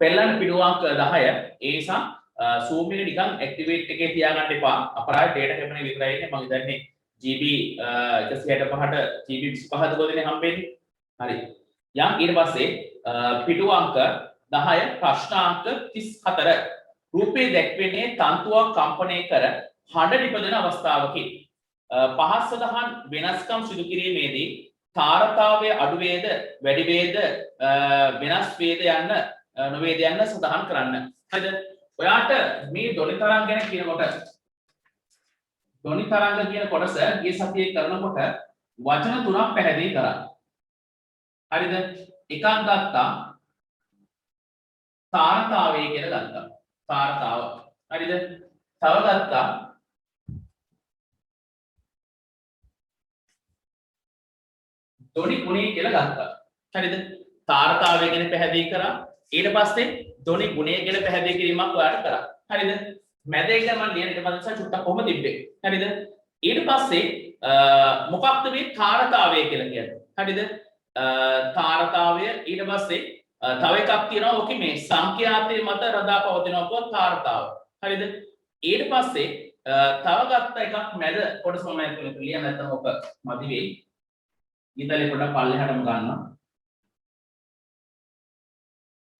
පෙළන පිටුවංක 10 ඒ නිසා zoom එක නිකන් activate එකේ තියාගන්න එපා. අපරාධ data කැපෙන විතරයි ඉන්නේ. මම හිතන්නේ GB 165ට GB 25ද කොහෙදනේ හම්බෙන්නේ. හරි. යම් ඊට පස්සේ පිටුවංක 10 ප්‍රශ්නාංක 34 රූපේ දැක්වෙන්නේ තන්තුවක් කම්පණය කර හඬ නිපදවන අවස්ථාවකි. පහත් සදහන් වෙනස්කම් සිදු කිරීමේදී තාරතාවයේ අඩු වේද වැඩි වේද වෙනස් වේද යන්න නොවේද යන්න සඳහන් කරන්න. හරිද? ඔයාට මේ ධ්වනි තරංග ගැන කියනකොට ධ්වනි තරංග කියන කොටස ගිය සතියේ කරනකොට වචන තුනක් පැහැදිලි කරා. හරිද? එකක් ගත්තා තාරතාවය කියලා ගත්තා. තාරතාව. හරිද? තව ගත්තා ධ්වනි ගුණය කියලා ගත්තා. හරිද? තාරතාවය ගැන පැහැදිලි කරා. ඊට පස්සේ ධ්වනි ගුණය ගැන පැහැදිලි කිරීමක් ඔයාලට කරා. හරිද? මැද එක මම ලියන ඊට පස්සේ චුට්ටක් කොහොම තිබ්බේ. හරිද? ඊට පස්සේ මොකක්ද මේ තාරතාවය කියලා කියන්නේ? හරිද? තාරතාවය ඊට පස්සේ තව එකක් තියෙනවා ඔකේ මේ සංඛ්‍යාතයේ මත රඳා පවතිනවා කියව තාරතාව. හරිද? ඊට පස්සේ තව ගත්ත එකක් මැද කොටස මම ඇතුළේ ලියන්න නැත්නම් ඔක මදි වෙයි. ඊතලේ පොඩක් පල්ලෙහාටම ගන්නවා.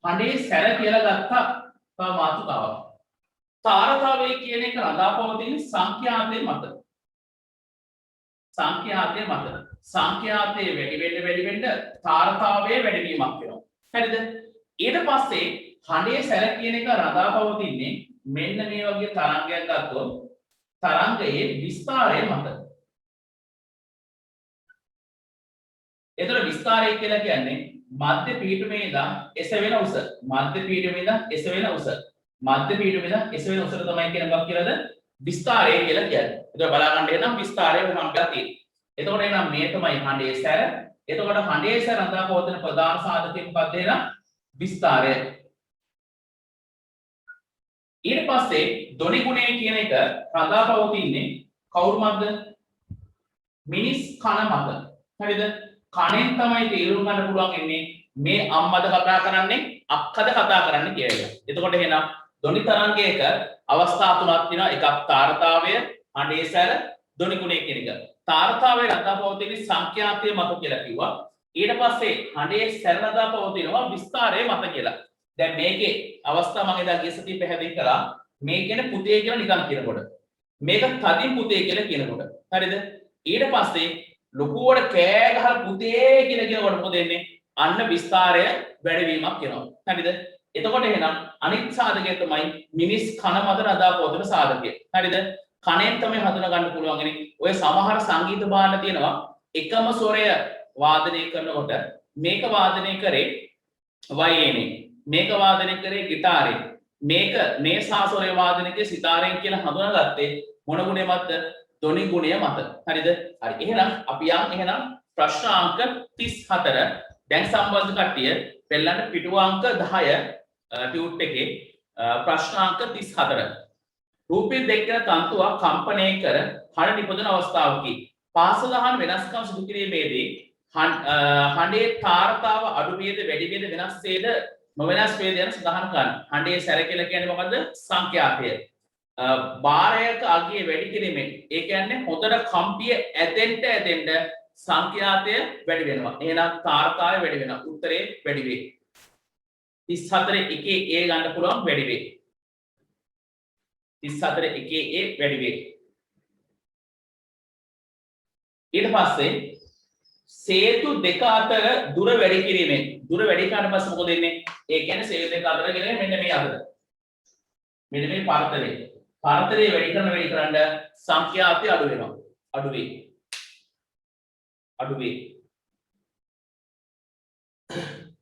හඬේ සැර කියලා ගත්තා තව මාතෘකාවක්. තාරතාවය කියන එක රඳා පවතින සංඛ්‍යාතයේ මත. සංඛ්‍යාතයේ මත. සංඛ්‍යාතයේ වැඩි වෙන්න තාරතාවයේ වැඩිවීමක් වෙනවා. හරිද? ඊට පස්සේ හඬේ සැර කියන එක රඳා පවතින්නේ මෙන්න මේ වගේ තරංගයක් ගත්තොත් තරංගයේ විස්තාරය මත. එතන විස්තාරය කියලා කියන්නේ මධ්‍ය පීඨමේ ඉඳන් එසවෙන උස. මධ්‍ය පීඨමේ ඉඳන් එසවෙන උස. මධ්‍ය පීඨමේ ඉඳන් එසවෙන උසට තමයි කියන එකක් කියලාද විස්තාරය කියලා කියන්නේ. එතකොට බලා ගන්න එනම් විස්තාරය සම්පූර්ණ තියෙන්නේ. එතකොට එනම් මේ තමයි හඬේ සැර. එතකොට හඬේ සැර රඳා පවතින ප්‍රධාන සාධකය මොකක්ද එනම් විස්තාරය. ඊට පස්සේ ධ්වනි ගුණය කියන එක රඳා පවතින්නේ කවුරු මතද? මිනිස් කන මත. හරිද? කණෙන් තමයි තේරුම් ගන්න පුළුවන් ඉන්නේ මේ අම්මද කතා කරන්නේ අක්කද කතා කරන්නේ කියලා. එතකොට එහෙනම් ධ්වනි තරංගයක අවස්ථා තුනක් තියෙනවා. එකක් තාරතාවය, හඬේ සැර, ධ්වනි ගුණය කියන එක. තාරතාවය රඳා පවතින සංඛ්‍යාතයේ මත කියලා කිව්වා. ඊට පස්සේ හඬේ සැර රඳා පවතිනවා විස්තාරයේ මත කියලා. දැන් මේකේ අවස්ථා මම එදා ගිය සතියේ පැහැදිලි කළා. මේ කියන්නේ පුතේ කියලා නිකන් කියනකොට. මේක තදින් පුතේ කියලා කියනකොට. හරිද? ඊට පස්සේ ලොකුවට කෑ ගහලා පුතේ කියලා කියනකොට මොකද වෙන්නේ? අන්න විස්තාරය වැඩිවීමක් වෙනවා. හරිද? එතකොට එහෙනම් අනිත් සාධකය තමයි මිනිස් කන මත රඳා පවතින සාධකය. හරිද? කණෙන් තමයි හඳුනා ගන්න පුළුවන්න්නේ. ඔය සමහර සංගීත භාණ්ඩ තියෙනවා එකම ස්වරය වාදනය කරනකොට මේක වාදනය කරේ වයේනේ. මේක වාදනය කරේ ගිටාරේ. මේක මේ සාස්වරය වාදනය කරේ සිතාරයෙන් කියලා හඳුනාගත්තේ මොන ගුණය මතද? ධ්වනි ගුණය මත. හරිද? හරි. එහෙනම් අපි එහෙනම් ප්‍රශ්නාංක 34 දැන් සම්බන්ධ කට්ටිය පෙළන්න පිටුවංක 10 ටියුට් එකේ ප්‍රශ්නාංක 34 රූපේ දැක්කන තන්තුවක් කම්පණය කර හඬ නිපදවන අවස්ථාවකදී පාසලහන් වෙනස්කම් සිදු කිරීමේදී හඬේ තාරතාව අඩු වේද වැඩි වේද වෙනස් වේද නොවෙනස් වේද යන සඳහන් කරන්න. හඬේ සැර කියලා කියන්නේ මොකද්ද? සංඛ්‍යාතය. භාරයක අගය වැඩි කිරීමෙන් ඒ කියන්නේ හොඳට කම්පිය ඇදෙන්න සංඛ්‍යාතය වැඩි වෙනවා. එහෙනම් තාරතාවය වැඩි වෙනවා. උත්තරේ වැඩි වේ. 34 එකේ A ගන්න පුළුවන් වැඩි වේ. 34 එකේ A වැඩි වේ. ඊට පස්සේ සේතු දෙක අතර දුර වැඩි කිරීමෙන් දුර වැඩි කරාට පස්සේ මොකද වෙන්නේ? ඒ කියන්නේ සේතු දෙක අතර කියන්නේ මෙන්න මේ අතර. මෙන්න මේ පරතරය. පරතරය වැඩි කරන සංඛ්‍යාතය අඩු වෙනවා. අඩු වේ.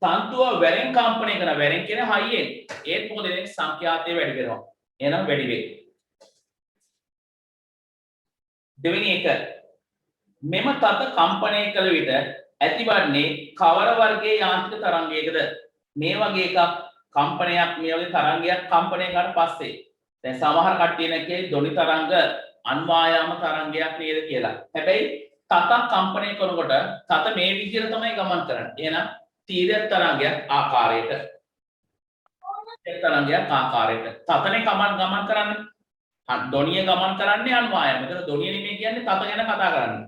තන්තුව වැරෙන් කම්පණය කරන වැරෙන් කියන හයියෙන් ඒත් මොකද වෙන්නේ? සංඛ්‍යාතය වැඩි වෙනවා. එහෙනම් වැඩි වේ. දෙවෙනි එක මෙම තත කම්පණය කළ විට ඇතිවන්නේ කවර වර්ගයේ යාන්ත්‍රික තරංගයකද? මේ වගේ එකක් කම්පනයක් මේ වගේ තරංගයක් කම්පණය කරලා පස්සේ දැන් සමහර කට්ටිය නැකේ ධ්වනි තරංග අන්වායාම තරංගයක් නේද කියලා. හැබැයි තත කම්පණය කරනකොට තත මේ විදිහට තමයි ගමන් කරන්නේ. එහෙනම් තීරයක් තරංගයක් ආකාරයට තරංගයක් ආකාරයට. තතනේ ගමන් කරන්නේ. ධොනිය ගමන් කරන්නේ අන්වායම. මෙතන ධොනිය නෙමෙයි කියන්නේ තත ගැන කතා කරන්නේ.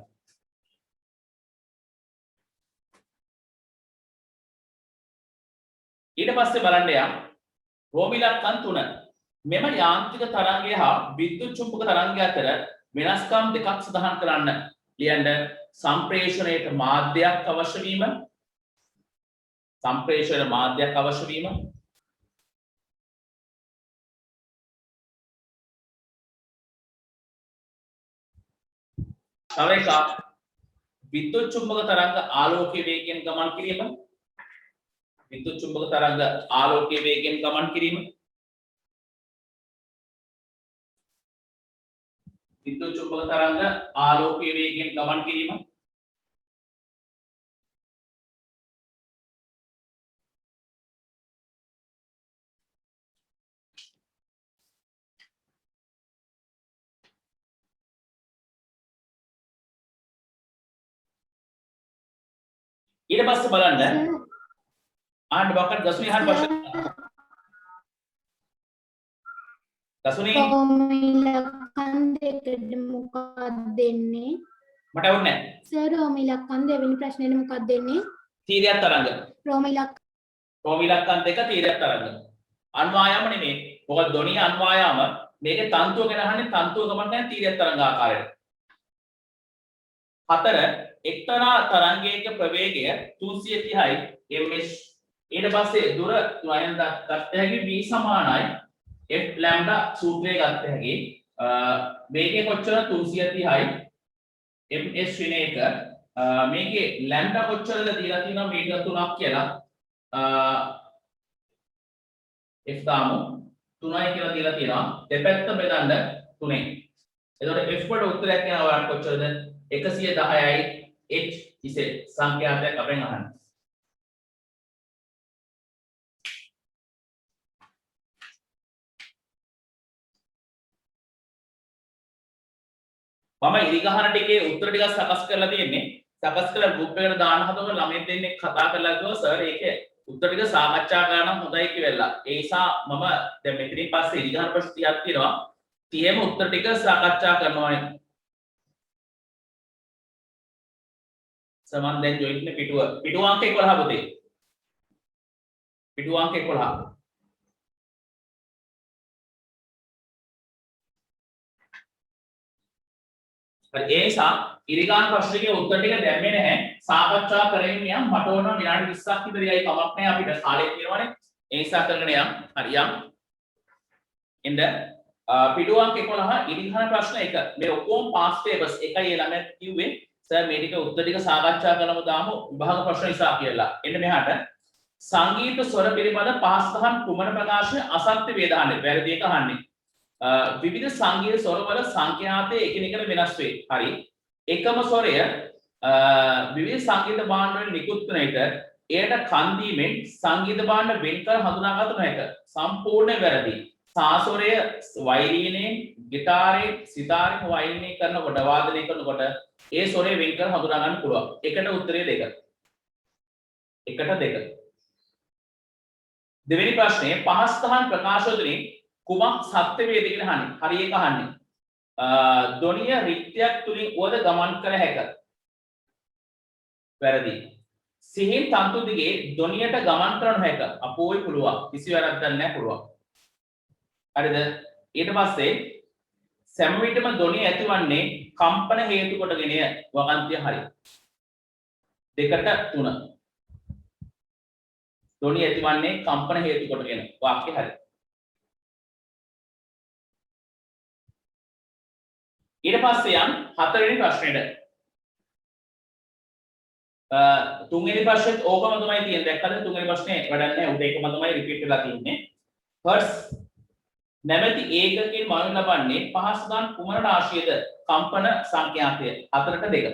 ඊට පස්සේ බලන්න යා රෝමිලක්කන් 3. මෙම යාන්ත්‍රික තරංගය හා විද්‍යුත් චුම්බක තරංගය අතර වෙනස්කම් දෙකක් සඳහන් කරන්න. ලියන්න සම්ප්‍රේෂණයට මාධ්‍යයක් අවශ්‍ය වීම. සම්ප්‍රේෂණ මාධ්‍යයක් අවශ්‍ය වීම. තව එකක් විද්‍යුත් චුම්බක තරංග ආලෝකීය වේගයෙන් ගමන් කිරීම. විද්‍යුත් චුම්බක තරංග ආලෝකීය වේගයෙන් ගමන් කිරීම. විද්‍යුත් චුම්බක තරංග ආලෝකීය වේගයෙන් ගමන් කිරීම. ඊට පස්සේ බලන්න ආන්න බක්කට ගසුනි අහන්න ප්‍රශ්න. ගසුනි රෝමිලක්කන් දෙකට මොකක්ද දෙන්නේ? මට වුන්නේ නැහැ. සර් රෝමිලක්කන් දෙවෙනි ප්‍රශ්නේට මොකක්ද දෙන්නේ? තීරයක් තරංග. රෝමිලක්කන් දෙක තීරයක් තරංග. අන්වායම නෙමෙයි. මොකද ධොනිය අන්වායම මේකේ තන්තුව ගැන අහන්නේ තන්තුව ගමන් කරන තීරයක් තරංග ආකාරයට. 4 එක්තරා තරංගයක ප්‍රවේගය 330යි ms. ඊට පස්සේ දුර වයන් ගත හැකි v සමානයි f ලැම්ඩා සූත්‍රය ගත හැකි. මේකේ කොච්චර 330යි ms වෙන එක. මේකේ ලැම්ඩා කොච්චරද දීලා තියෙනවා මීටර් 3ක් කියලා. f දාමු 3යි කියලා දීලා තියෙනවා. දෙපැත්ත බෙදන්න 3ෙන්. එතකොට f වලට උත්තරයක් යනවා ඔයාලට කොච්චරද? 110යි h ඉසේ සංඛ්‍යාතයක් අපෙන් අහන්න. මම ඉරිගහන ටිකේ උත්තර ටිකක් සකස් කරලා තියෙන්නේ. සකස් කරලා ගෲප් එකට දාන්න හදවම ළමයි දෙන්නෙක් කතා කරලා කිව්වා සර් ඒකේ උත්තර ටික සාකච්ඡා කරන්න හොඳයි කියලා. ඒ නිසා මම දැන් මෙතනින් පස්සේ ඉරිගහන ප්‍රශ්න 30ක් තියෙනවා. 30ෙම උත්තර ටික සාකච්ඡා කරනවා. සමන් දැන් ජොයින් ඉන්නේ පිටුව අංක 11 පුතේ. පිටුව අංක 11. හරි ඒ නිසා ඉරිගාන ප්‍රශ්නෙකේ උත්තර ටික දැම්මේ නැහැ. සාකච්ඡා කරගෙන යම් මට ඕන විනාඩි 20ක් විතර යයි කමක් නැහැ අපිට කාලය තියෙනවනේ. ඒ නිසා කරගෙන යම්. හරි යම්. ඉන්න පිටුව අංක 11 ඉරිගාන ප්‍රශ්න 1. මේ ඔක්කොම පාස් පේපර්ස් එකයි ඒ ළමයා කිව්වේ සර් මේ ටික උත්තර ටික සාකච්ඡා කරනම දාමු විභාග ප්‍රශ්න නිසා කියලා. එන්න මෙහාට සංගීත ස්වර පිළිබඳ පහස්තහන් කුමන ප්‍රකාශය අසත්‍ය වේදාන්නේ වැරදි එක අහන්නේ. විවිධ සංගීත ස්වරවල සංඛ්‍යාතය එකිනෙකට වෙනස් වේ. හරි. එකම ස්වරය විවිධ සංගීත භාණ්ඩ වලින් නිකුත් වන එක එයට කන් දීමෙන් සංගීත භාණ්ඩ වෙන්කර හඳුනාගත නොහැක. සම්පූර්ණ වැරදි. සාස්වරය වයලීනයෙන්, ගිටාරයෙන්, සිතාරයෙන් වයලීනය කරනකොට වාදනය කරනකොට ඒ ස්වරය වෙන්කර හඳුනා ගන්න පුළුවන්. එකට උත්තරය 2. එකට 2. දෙවෙනි ප්‍රශ්නේ පහස්තහන් ප්‍රකාශ වලින් කුමක් සත්‍ය වේද කියලා අහන්නේ. හරි ඒක අහන්නේ. ධොනිය රික්තයක් තුලින් උවද ගමන් කළ හැක. වැරදි. සිහින් තන්තු දිගේ ධොනියට ගමන් කරන හැක. අපෝයි පුළුවන්. කිසි වැරද්දක් නැහැ පුළුවන්. හරිද? ඊට පස්සේ සෑම විටම ධොනිය ඇතිවන්නේ කම්පන හේතු කොටගෙනය. වගන්තිය හරි. 2ට 3. ධොනිය ඇතිවන්නේ කම්පන හේතු කොටගෙන. වාක්‍ය හරි. ඊට පස්සේ යන් 4 වෙනි ප්‍රශ්නෙට. තුන්වෙනි ප්‍රශ්නෙත් ඕකම තමයි තියෙන්නේ. දැක්කද? තුන්වෙනි ප්‍රශ්නේ වැඩක් නැහැ. උඩ එකම තමයි රිපීට් වෙලා තියෙන්නේ. හර්ට්ස් නැමැති ඒකකයෙන් මනු ලබන්නේ පහස්තහන් කුමන රාශියද? කම්පන සංඛ්‍යාතය 4ට 2.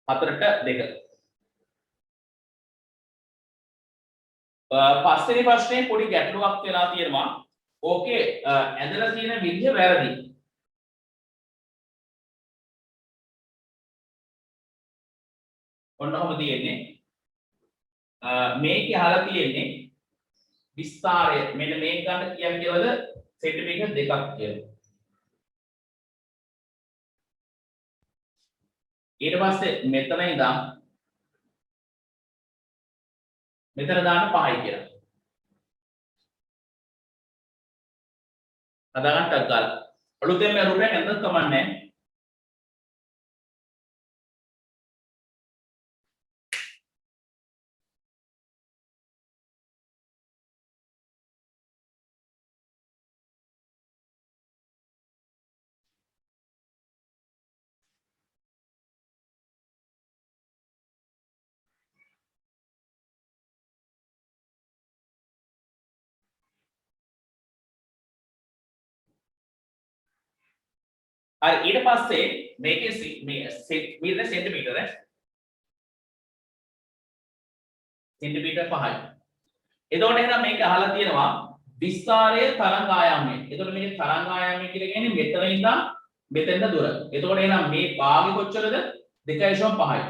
4ට 2. පස්වෙනි ප්‍රශ්නේ පොඩි ගැටලුවක් වෙලා තියෙනවා. ඕකේ ඇදලා තියෙන විදිහ වැරදි. ඔන්න ඔහම තියෙන්නේ. මේකේ අහලා තියෙන්නේ විස්තාරය මෙන්න මේක ගන්න කියන්නේ කියලාද සෙන්ටිමීටර් දෙකක් කියලා. ඊට පස්සේ මෙතන ඉඳන් මෙතන දාන්න 5යි කියලා. හදාගන්න ටක් ගාලා. අලුතෙන් මේ රූපයක් ඇඳලා කමන්නේ. හරි ඊට පස්සේ මේකේ මේ මීටර සෙන්ටිමීටර සෙන්ටිමීටර 5යි. එතකොට එහෙනම් මේක අහලා තියෙනවා විස්තාරය තරංග ආයාමය. එතකොට මේකේ තරංග ආයාමය කියලා කියන්නේ මෙතන ඉඳන් මෙතෙන්ට දුර. එතකොට එහෙනම් මේ භාගය කොච්චරද? 2.5යි.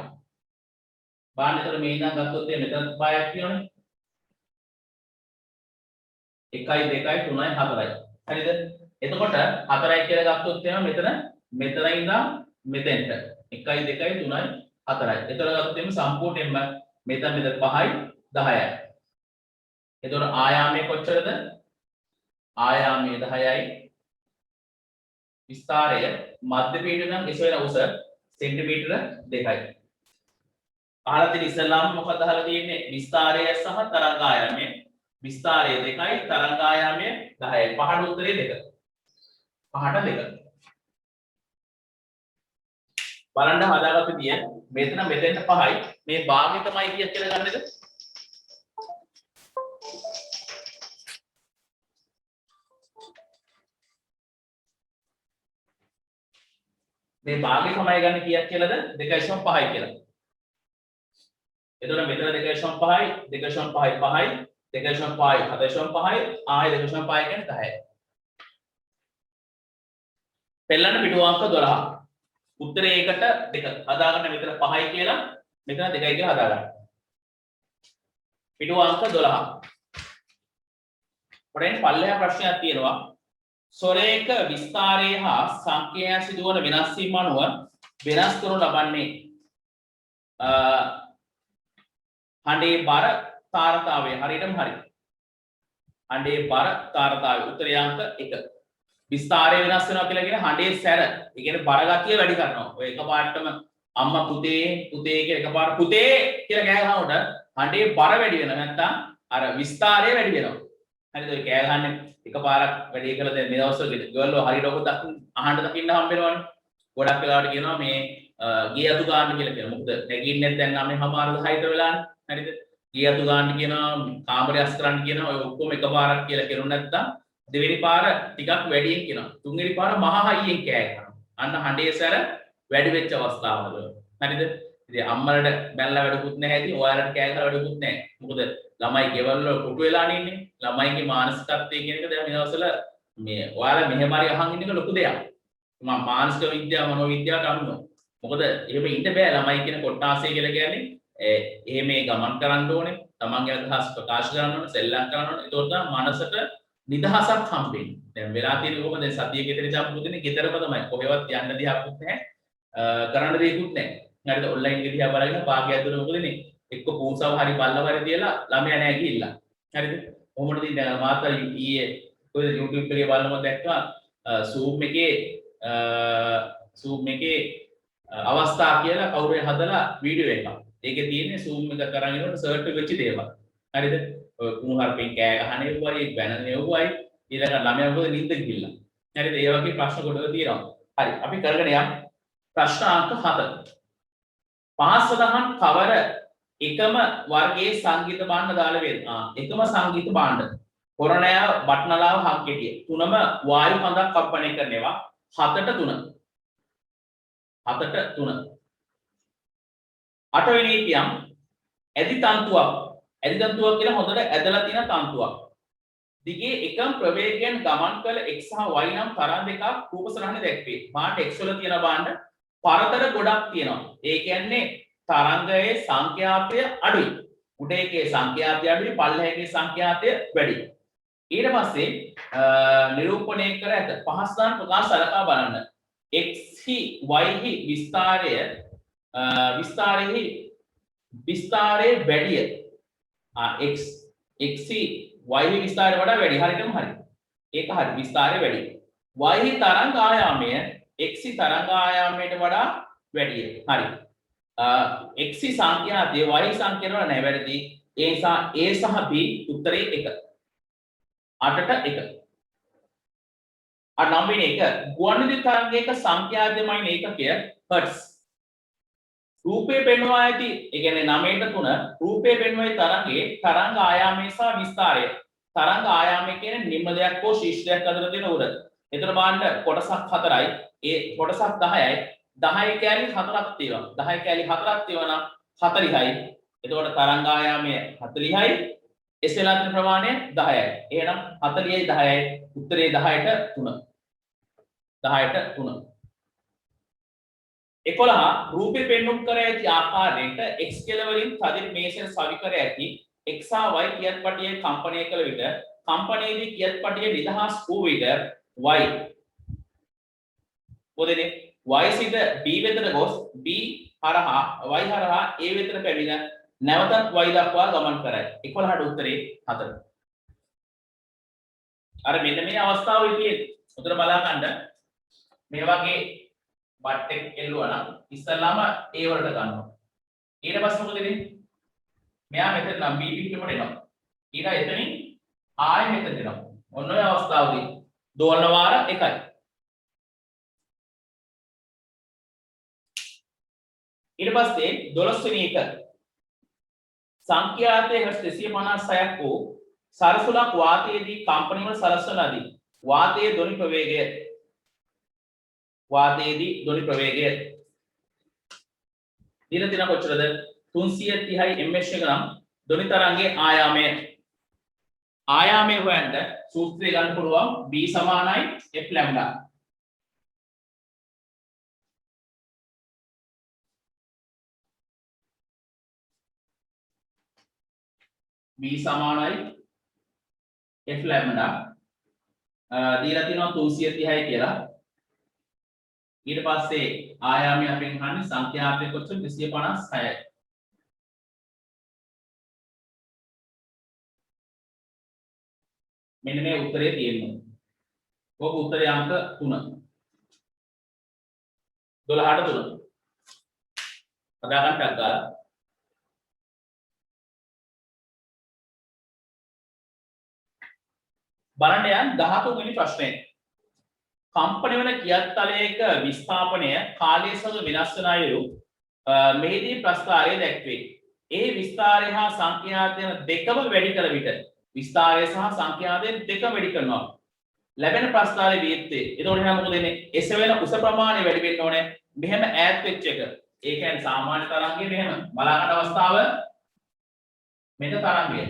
බලන්න එතකොට මේ ඉඳන් ගත්තොත් මෙතන 5ක් කියනවනේ. 1යි 2යි 3යි 4යි. හරිද? එතකොට 4යි කියලා ගත්තොත් එහෙනම් මෙතන ඉඳන් මෙතෙන්ට 1යි 2යි 3යි 4යි. එතකොට ගත්තොත් එහෙනම් සම්පූර්ණයෙන්ම මෙතන 5යි 10යි. එතකොට ආයාමය කොච්චරද? ආයාමය 10යි. විස්තාරය මධ්‍ය පීඩන නම් ඉස්සෙල්ල උස සෙන්ටිමීටර 2යි. අහලා තියෙන ඉස්සෙල්ලාම මොකක්ද අහලා තියෙන්නේ? විස්තාරය සහ තරංග ආයාමය. විස්තාරය 2යි තරංග ආයාමය 10යි. පහළ උත්තරේ 2. පහට 2. බලන්න හදාගත්ත විදිය මෙතන මෙතෙන්ට 5යි. මේ භාගය තමයි කියක් කියලා ගන්නද? මේ භාගය තමයි ගන්න කීයක් කියලාද 2.5යි කියලා. එතකොට මෙතන 2.5යි 2.5යි 5යි 2.5යි 7.5යි ආයෙ 2.5යි කියන්නේ 10යි. පෙළන පිටු අංක 12. උත්තරේ ඒකට 2. හදාගන්න මෙතන 5යි කියලා මෙතන 2යි කියලා හදාගන්න. පිටු අංක 12. පොඩෙන් පල්ලෙහා ප්‍රශ්නයක් තියෙනවා. සොරේක විස්තාරයේ හා සංඛ්‍යාය සිදුවන වෙනස් වීම අනුව වෙනස් කරනු ලබන්නේ හඬේ බර තාරතාවය හරියටම හරි. හඬේ බර තාරතාවය උත්තරය අංක 1. විස්තාරය වෙනස් වෙනවා කියලා කියන්නේ හඬේ සැර. ඒ කියන්නේ බර ගතිය වැඩි කරනවා. ඔය එකපාරටම අම්මා පුතේ කියලා එකපාර පුතේ කියලා කෑ ගහනකොට හඬේ බර වැඩි වෙනවා. නැත්තම් අර විස්තාරය වැඩි වෙනවා. හරිද? ඔය කෑ ගහන්නේ එකපාරක් වැඩි කළා දැන් මේ දවස්වල ගර්ල්ව හරියට ඔක අහන්න දකින්න හම්බ වෙනවනේ. ගොඩක් වෙලාවට කියනවා මේ ගේ අතු ගන්න කියලා කියනවා. මොකද නැගින්නේ දැන් 9:00 වෙලානේ. හරිද? ගේ අතු ගන්න කියනවා, කාමරය අස් කරන්න කියනවා. ඔය ඔක්කොම එකපාරක් කියලා කියනොත් නැත්තම් දෙවෙනි පාර ටිකක් වැඩියෙන් කියනවා. තුන්වෙනි පාර මහා හයියෙන් කෑ ගහනවා. අන්න හඬේ සැර වැඩි වෙච්ච අවස්ථාවල. හරිද? ඉතින් අම්මලට බැලලා වැඩකුත් නැහැ. ඉතින් ඔයාලට කෑ ගහලා වැඩකුත් නැහැ. මොකද ළමයි ගෙවල් වල කොටු වෙලානේ ඉන්නේ. ළමයිගේ මානසිකත්වය කියන එක දැන් මේ දවස්වල මේ ඔයාලා මෙහෙම හරි අහන් ඉන්න එක ලොකු දෙයක්. මම මානසික විද්‍යාව මනෝ විද්‍යාවට අනුව. මොකද එහෙම ඉන්න බෑ ළමයි කියන කොටාසේ කියලා කියන්නේ එහෙම ගමන් කරන්න ඕනේ. තමන්ගේ අදහස් ප්‍රකාශ කරන්න ඕනේ, සෙල්ලම් කරන්න ඕනේ. ඒතකොට තමයි මනසට නිදහසක් හම්බෙන්නේ. දැන් වෙලා තියෙන්නේ කොහොමද? දැන් සතිය ගෙදර ජම්පු දෙන්නේ ගෙදරම තමයි. කොහෙවත් යන්න දෙයක්වත් නැහැ. කරන්න දෙයක්වත් නැහැ. හරිද? ඔන්ලයින් එක දිහා බලගෙන භාගය ඇතුළේ මොකද වෙන්නේ? එක්ක පූසාව හරි බල්ලව හරි තියලා ළමයා නැහැ ගිහිල්ලා. හරිද? කොහොමද ඉතින් දැන් මාතර ඊයේ කොහෙද YouTube එකේ බලනකොට දැක්කා Zoom එකේ අවස්ථා කියලා කවුරුහරි හදලා වීඩියෝ එකක්. ඒකේ තියෙන්නේ Zoom එක කරන් ඉන්නකොට සර්ට් වෙච්ච දේවල්. හරිද? ඔය කුණුහරුපෙන් කෑ ගහන්නේ වුවයි, බැනන්නේ වුවයි, ඊළඟ ළමයා මොකද නිින්ද ගිහිල්ලා. හරිද? ඒ වගේ ප්‍රශ්න කොටක තියෙනවා. හරි. අපි කරගෙන යමු. ප්‍රශ්න අංක 7. පහස් සදහන් කවර එකම වර්ගයේ සංගීත භාණ්ඩ දාලා වේද? එකම සංගීත භාණ්ඩ. කොරණය, බටනලාව, හක්කෙටිය. තුනම වායු කඳක් කම්පණය කරනවා. 7ට 3. 7ට 3. 8 වෙනි කියම් ඇදි තන්තුවක්. ඇදි තන්තුවක් කියලා හොඳට ඇදලා තියෙන තන්තුවක්. දිගේ එකම ප්‍රවේගයෙන් ගමන් කළ x සහ y නම් තරංග දෙකක් රූප සරහනේ දැක්වේ. භාණ්ඩ x වල තියෙන භාණ්ඩ පරතර ගොඩක් තියෙනවා. ඒ කියන්නේ තරංගයේ සංඛ්‍යාපය අඩුයි. උඩ එකේ සංඛ්‍යාතය අඩුයි පල්ලෙහා එකේ සංඛ්‍යාතය වැඩි. ඊට පස්සේ නිරූපණය කර ඇත පහස්දාන ප්‍රකාශ සලකා බලන්න. x හි y හි විස්තරයේ වැඩිය. x හි y හි විස්තරය වඩා වැඩි. හරියටම හරි. ඒක හරි විස්තරය වැඩි. y හි තරංග ආයාමය x හි තරංග ආයාමයට වඩා වැඩි. හරි. x හි සංඛ්‍යාතය y හි සංඛ්‍යාතයට වඩා නැහැ වැඩි. ඒ නිසා a සහ b උත්තරේ 1. 8ට 1. අර 9 වෙනි එක ගුවන්විදුලි තරංගයක සංඛ්‍යාතයමයි ඒකකය හර්ට්ස්. රූපේ පෙන්වා ඇති ඒ කියන්නේ 9ට 3 රූපේ පෙන්වා ඇති තරංගයේ තරංග ආයාමය සහ විස්තරය. තරංග ආයාමය කියන්නේ නිම්න දෙයක් හෝ ශීර්ෂ දෙයක් අතර තියෙන උර. එතන බලන්න කොටසක් 4යි. ඒ කොටසක් 10යි. 10 කැලි 4ක් තියෙනවා. 10 කැලි 4ක් තියෙනවා නම් 40යි. එතකොට තරංග ආයාමය 40යි. එසේලා තියෙන ප්‍රමාණය 10යි. එහෙනම් 40යි 10යි උත්තරේ 10ට 3. 10ට 3. 11 රූපේ පෙන්눔 කර ඇති ආකාරයට x කෙළවරින් තදින් මේෂයට සවි කර ඇති x සහ y කියත් පටියේ කම්පණය කළ විට කම්පණයේදී කියත් පටියේ නිදහස් වූ විට y මොදෙනේ y සිට b වෙතට ගොස් b හරහා y හරහා a වෙතට පැමිණ නැවතත් y දක්වා ගමන් කරයි. 11ට උත්තරේ 4. අර මෙන්න මේ අවස්ථාවේදී උතර බලා ගන්න මේ වගේ බට් එක එල්ලුවා නම් ඉස්සල්ලාම A වලට ගන්නවා. ඊට පස්සේ මොකද වෙන්නේ? මෙයා මෙතන නම් B පිටුමට එනවා. ඊට එතනින් ආයෙ මෙතන එනවා. ඔන්න ඔය අවස්ථාවේදී දෝලන වාර 1යි. ඊට පස්සේ 12 වෙනි එක සංඛ්‍යාතයේ හර්ට්ස් 256ක් වූ සරසුලක් වාතයේදී කම්පන වල සලස්වනදී වාතයේ ධ්වනි ප්‍රවේගය දීලා තියෙන කොච්චරද 330යි ms එක නම් ධ්වනි තරංගයේ ආයාමය හොයන්න සූත්‍රය ගන්න පුළුවන් b සමානයි f ලැම්ඩා. b සමානයි f ලැම්ඩා දීලා තියෙනවා 330යි කියලා. ඊට පස්සේ ආයාමය අපෙන් අහන්නේ සංඛ්‍යාතය කොච්චරද 256යි. මෙන්න මේ උත්තරේ තියෙනවා. ඔක උත්තරේ අංක 3. 12ට 3. හදා ගන්න ටක් ගාලා. බලන්න යන් 13 වෙනි ප්‍රශ්නේ. කම්පන වන කියත් තලයක විස්ථාපනය කාලය සමග වෙනස් වන අයුරු මෙහිදී ප්‍රස්ථාරය දැක්වේ. ඒ විස්ථාරය හා සංඛ්‍යාතයන දෙකම වැඩි කළ විට විස්ථාරය සහ සංඛ්‍යාතයන් දෙකම වැඩි කරනවා. ලැබෙන ප්‍රස්ථාරයේ වියත්තේ. එතකොට එහෙනම් මොකද වෙන්නේ? එසවෙන උස ප්‍රමාණය වැඩි වෙන්න ඕනේ. මෙහෙම ඈත් වෙච්ච එක. ඒ කියන්නේ සාමාන්‍ය තරංගයේ මෙහෙම බලාගන්න අවස්ථාව මෙන්න තරංගය.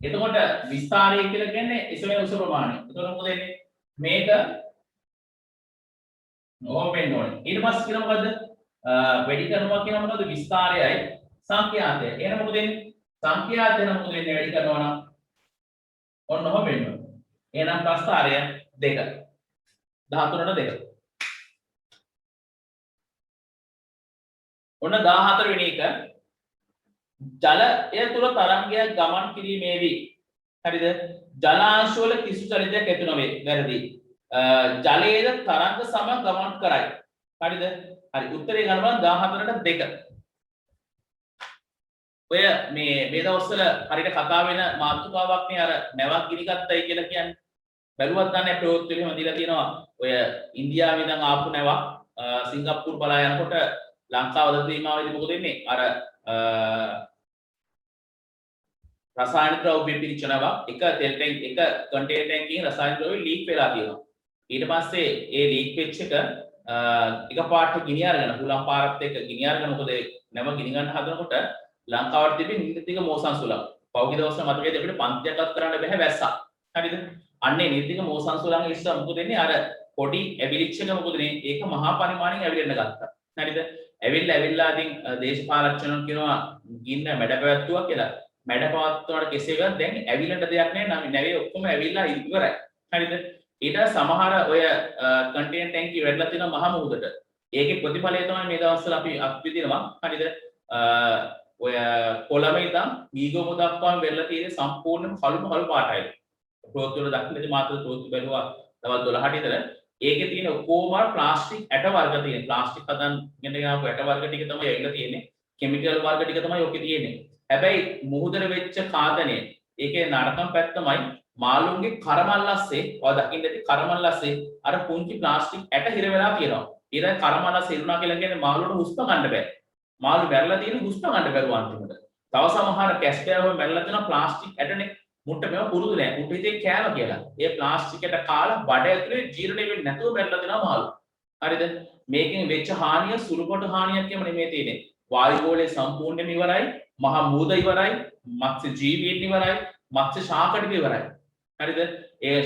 එතකොට විස්ථාරය කියලා කියන්නේ එසවෙන උස ප්‍රමාණය. එතකොට මොකද වෙන්නේ? මේක ඕපන් ඕනේ. ඊට පස්සේ කියන මොකද්ද? වැඩි කරනවා කියන මොකද්ද? විස්තරයයි සංඛ්‍යාතය. එහෙනම් මොකද වෙන්නේ? සංඛ්‍යාතය නම් මොකද වෙන්නේ? වැඩි කරනවා නම් ඔන්න ඔහොම වෙනවා. එහෙනම් ප්‍රස්ථාරය 2. 13ට 2. ඔන්න 14 වෙනි එක ජලය තුල තරංගයක් ගමන් කිරීමේදී හරිද? ජලාංශ වල කිසි චලිතයක් ඇති නොවේ. වැරදි. ජලයේද තරංග සම ගමන් කරයි. හරිද? හරි. උත්තරේ ගන්නවා 14ට 2. ඔය මේ දවස්වල හරියට කතා වෙන මාතෘකාවක් නේ අර නැවක් ගිනිගත්තයි කියලා කියන්නේ. බැලුවත් ගන්න ප්‍රයෝග වල එහෙම දීලා තියෙනවා. ඔය ඉන්දියාවේ ඉඳන් ආපු නැවක් සිංගප්පූර් බලා යනකොට ලංකාව දීමාවේදී මොකද වෙන්නේ? අර රසායනික ද්‍රව්‍ය පිරිච්ච නැවක් එක තෙල් ටැංක් එක කන්ටේනර් ටැංකින් රසායනික ද්‍රව්‍ය ලීක් වෙලා තියෙනවා. ඊට පස්සේ ඒ ලීක් වෙච්ච එක එකපාරට ගිනි අරගෙන හුලම් පාරත් එක්ක ගිනි අරගෙන මොකද නැව ගිනි ගන්න හදනකොට ලංකාවට තිබෙන නිර්දික මෝසන් සුළං. පෞද්ගලික දවස්වල මතකයේ අපිට පන්තියක්වත් කරන්න බැහැ වැස්සා. හරිද? අන්නේ නිර්දික මෝසන් සුළං ඉස්සා මොකද වෙන්නේ? අර පොඩි ඇවිලිච්ච එක මොකද වෙන්නේ? ඒක මහා පරිමාණයෙන් ඇවිලෙන්න ගත්තා. හරිද? ඇවිල්ලා ඉතින් දේශපාලනඥයන් කියනවා ගින්න මැඩ පැවැත්තුවා කියලා. මැඩ පවත්වනට කෙසේ වෙතත් දැන් ඇවිලන්න දෙයක් නැහැ නම් නැවේ ඔක්කොම ඇවිල්ලා ඉවරයි. හරිද? ඊට සමහර ඔය කන්ටේනර් ටැංකිය වැඩිලා තියෙනවා මහ මුහුදට. ඒකේ ප්‍රතිඵලය තමයි මේ දවස්වල අපි අත්විඳිනවා. හරිද? ඔය කොළඹ ඉඳන් මීගොම දක්වාම වෙරළ තියෙන සම්පූර්ණයෙන්ම කළු පාටයි. ප්‍රෝත් වල දක්නදී මාතෘ ප්‍රෝත් බැලුවා දවල් 12ට විතර. ඒකේ තියෙන ඔක්කොම ප්ලාස්ටික් ඇට වර්ග තියෙන. ප්ලාස්ටික් හදන් ගෙන යාපු ඇට වර්ග ටික තමයි ඇවිල්ලා තියෙන්නේ. කෙමිකල් වර්ග ටික තමයි ඔකේ තියෙන්නේ. හැබැයි මුහුදට වෙච්ච ඝාතනය ඒකේ නරකම් පැත්තමයි මාළුන්ගේ කරමල්ලස්සේ ඔය දකින්න ඇති කරමල්ලස්සේ අර පුංචි ප්ලාස්ටික් ඇට හිර වෙලා තියෙනවා. ඊට කරමල්ලස්සේ ඉරුණා කියලා කියන්නේ මාළුන්ට හුස්ම ගන්න බෑ. මාළු මැරලා තියෙන හුස්ම ගන්න බැරුව අන්තිමට. තව සමහර කැස්පියාව මැරලා තියෙන ප්ලාස්ටික් ඇටනේ මුට්ට මේව පුරුදු නෑ. මුට්ට හිතේ කෑම කියලා. ඒ ප්ලාස්ටික් ඇට කාලා බඩ ඇතුලේ ජීර්ණය වෙන්නේ නැතුව මැරලා තියෙනවා මාළු. හරිද? මේකෙන් වෙච්ච හානිය සුළු කොට හානියක් එම නෙමෙයි තියෙන්නේ. වායු ගෝලය සම්පූර්ණයෙන්ම ඉවරයි. මහා මුහුද ඉවරයි. මත්ස්‍ය ජීවීන් ඉවරයි. මත්ස්‍ය ශාක ටික ඉවරයි. හරිද? ඒ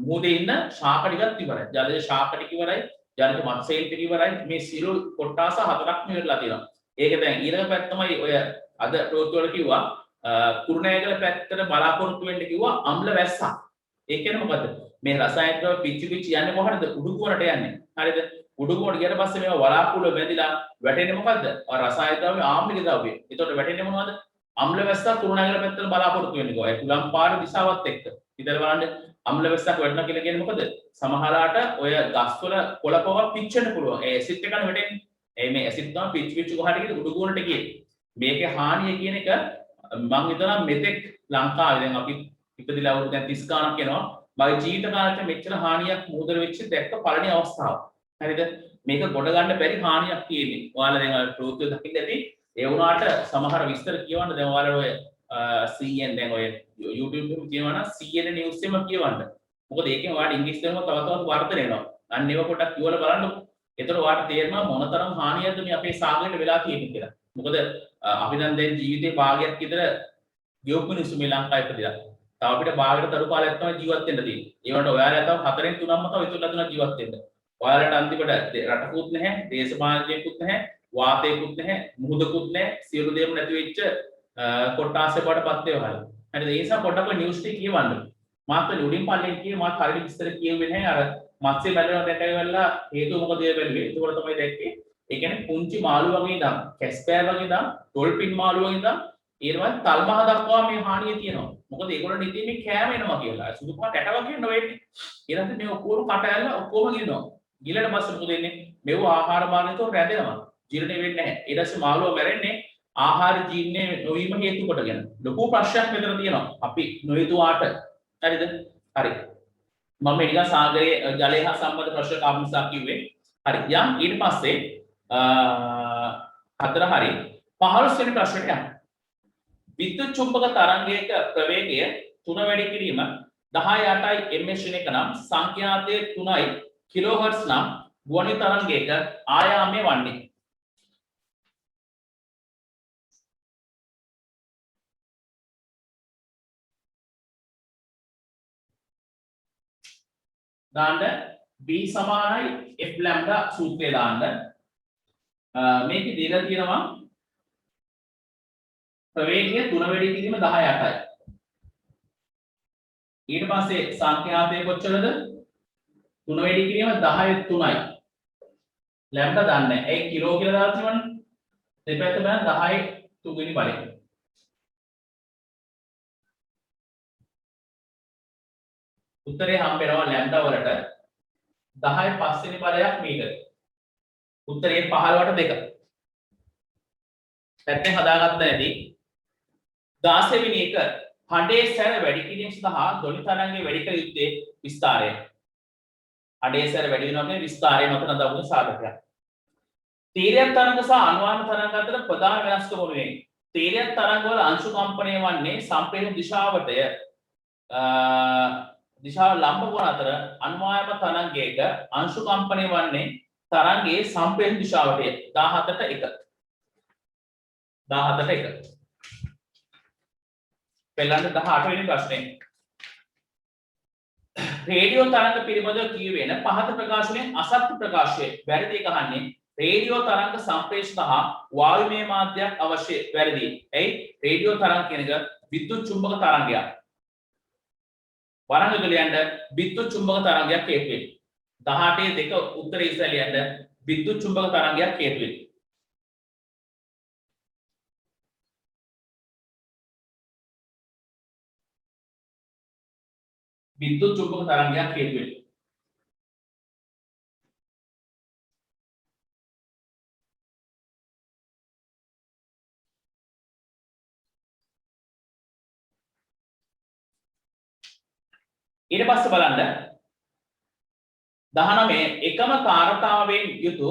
මුහුදේ ඉන්න ශාක ටිකත් ඉවරයි. ජලජ ශාක ටික ඉවරයි. ජලජ මත්ස්‍යයන් ටික ඉවරයි. මේ සිරු කොට්ටාස හතරක්ම ඉවරලා තියෙනවා. ඒක දැන් ඊළඟ පැත්ත තමයි ඔය අද ප්‍රෝත් වල කිව්වා කුරුණෑගල පැත්තට බලාපොරොත්තු වෙන්න කිව්වා අම්ල වැස්සක්. ඒ කියන්නේ මොකද? මේ රසායනික ද්‍රව්‍ය පිච්චි යන්නේ කොහටද? උඩුකුවරට යන්නේ. හරිද? උඩුකුවරට ගියට පස්සේ මේවා වලාකුළු වැදිලා වැටෙන්නේ මොකද්ද? අර රසායනික ද්‍රව්‍ය ආම්ලික ද්‍රව්‍ය. ඒතකොට වැටෙන්නේ මොනවද? අම්ල වැස්සක් කුරුණෑගල පැත්තට බලාපොරොත්තු වෙන්නේ කොහේ? කුලම් පාර දිශාවත් එක්ක. ඉතින් බලන්න අම්ල වැස්සක් වැටෙනවා කියලා කියන්නේ මොකද? සමහරලාට ඔය ගස්වල කොළපව පිච්චෙන්න පුළුවන්. ඒ ඇසිඩ් එකන වැටෙන්නේ. මේ ඇසිඩ් තමයි පිච්චි කොහාට ගිහින් උඩුකුවරට ගියේ. මේකේ හානිය කියන එක මම හිතනවා මෙතෙක් ලංකාවේ දැන් අපි ඉපදිලා අවුරුදු දැන් 30 ගානක් යනවා මගේ ජීවිත කාලෙට මෙච්චර හානියක් මුහුදට වෙච්ච දැක්ක පළවෙනි අවස්ථාව. හරිද? මේක ගොඩ ගන්න බැරි හානියක් තියෙන්නේ. ඔයාලා දැන් ප්‍රෝත්‍ය දකින්න ඇති. ඒ වුණාට සමහර විස්තර කියවන්න දැන් ඔයාලා ඔය CNN දැන් ඔය YouTube එකේ කියවන CNN news එකම කියවන්න. මොකද ඒකෙන් ඔයාලට ඉංග්‍රීසි තේරුම තව තවත් වර්ධනය වෙනවා. අන්න ඒව පොඩ්ඩක් කියවලා බලන්න. එතකොට ඔයාලට තේරෙනවා මොනතරම් හානියක්ද මේ අපේ සාගරයට වෙලා තියෙන්නේ කියලා. මොකද අපි දැන් ජීවිතේ භාගයක් විතර ගියොත් මිනිස්සු මේ ලංකාවේ ඉපදිලා. තව අපිට භාගයට තරු කාලයක් තමයි ජීවත් වෙන්න තියෙන්නේ. ඒ වුණාට ඔයාලා තව 4න් 3ක්ම තව ඉතුරුලා තුනක් ජීවත් වෙන්න. ඔයාලට අන්තිමට රටකුත් නැහැ, දේශපාලනයකුත් නැහැ, වාතයකුත් නැහැ, මුහුදකුත් නැහැ, සියලු දේම නැති වෙච්ච කොට්ටාසේ බඩපත් වේවහල්. හරිද? ඒ නිසා පොඩ්ඩක් ඔය නිවුස් ටික කියවන්න. මාත් උඩින් පල්ලෙන් කියේ මාත් හරියට විස්තර කියුවේ නැහැ. අර මත්ස්‍ය බැලුවා දැකලා හේතුව මොකද කියලා බැලුවේ. ඒක තමයි දැක්කේ. ඒ කියන්නේ පුංචි මාළු වගේ ඉඳන් කැස්පෑර් වගේ ඉඳන් ඩොල්ෆින් මාළු වගේ ඉඳන් ඊළඟ තල්මහ දක්වා මේ හානිය තියෙනවා. මොකද ඒගොල්ලෝ නිතින් මේ කෑම එනවා කියලා. සුදු පාට ඇට වගේ නෙවෙයි. ඊළඟට මේ ඔක්කොම කට ඇල්ල ඔක්කොම ගිනනවා. ගිලට පස්සේ මොකද වෙන්නේ? මේව ආහාර මාර්ගයෙන් රැඳෙනවා. ජීර්ණය වෙන්නේ නැහැ. ඊට පස්සේ මාළුව මැරෙන්නේ ආහාර ජීර්ණය නොවීම හේතු කොටගෙන. ලොකු ප්‍රශ්නයක් මෙතන තියෙනවා. අපි නොහිතුවාට. හරිද? හරි. මම නිකන් සාගරයේ ජලය හා සම්බන්ධ ප්‍රශ්න කාමසා කිව්වේ. හරි. යම් ඊට පස්සේ හතර හරි 15 වෙනි ප්‍රශ්නෙට යන්න. විද්‍යුත් චුම්බක තරංගයක ප්‍රවේගය 3 වැඩි කිරීම 10 ms ශ්‍රේණික නම් සංඛ්‍යාතයේ 3යි කිලෝහර්ට්ස් නම් ගුවන් තරංගයක ආයාමය වන්නේ. දාන්න B සමානයි F ලැම්ඩා සූත්‍රය දාන්න. මේක දීලා තියෙනවා ප්‍රවේගය 3 වැඩි කිරීම 10යි. ඊට පස්සේ සංඛ්‍යාතය කොච්චරද? 3 වැඩි කිරීම 10 3යි. ලැම්ඩා දන්නේ. ඒ කිලෝ කියලා දාලා තියෙනවනේ. දෙපැත්ත බලන්න 10 තුන්වෙනි බලය. උත්තරේ හම්බෙනවා ලැම්ඩා වලට 10 පස්වෙනි බලයක් මීටර. උත්තරේ 15ට 2. පැත්තෙන් හදාගත්ත නැති 16 වෙනි එක හඬේ සැර වැඩි කිරීම සඳහා ධ්වනි තරංගයේ වැඩි කළ යුත්තේ විස්තාරය. හඬේ සැර වැඩි වෙනවා කියන්නේ විස්තාරය මත නදවුණු සාධකයක්. තීරයක් තරංග සහ අනුවාම තරංග අතර ප්‍රධාන වෙනස්කම මොනවායි? තීරයක් තරංග වල අංශු කම්පණය වන්නේ සම්ප්‍රේෂණ දිශාවටය. දිශාව ලම්බ කොන අතර අනුවාම තරංගයක අංශු කම්පණය වන්නේ තරංගයේ සම්ප්‍රේෂණ දිශාවටය. 17ට 1. 17ට 1. පෙළන්න 18 වෙනි ප්‍රශ්නේ. රේඩියෝ තරංග පිළිබඳව කියවෙන පහත ප්‍රකාශනයේ අසත්‍ය ප්‍රකාශය වැරදි එක අහන්නේ රේඩියෝ තරංග සම්ප්‍රේෂක හා වායුමය මාධ්‍යයක් අවශ්‍ය වැරදි. එයි රේඩියෝ තරංග කියන එක විද්‍යුත් චුම්බක තරංගයක්. වරහන් යන්න විද්‍යුත් චුම්බක තරංගයක් හේතු වෙයි. 18 දෙක උත්තරේ ඉස්සෙල්ලා යන්න විද්‍යුත් චුම්බක තරංගයක් හේතු වෙයි. විද්‍යුත් චුම්බක තරංගයක් හේතු වෙයි. ඊට පස්සේ බලන්න 19 එකම කාරතාවයෙන් යුතු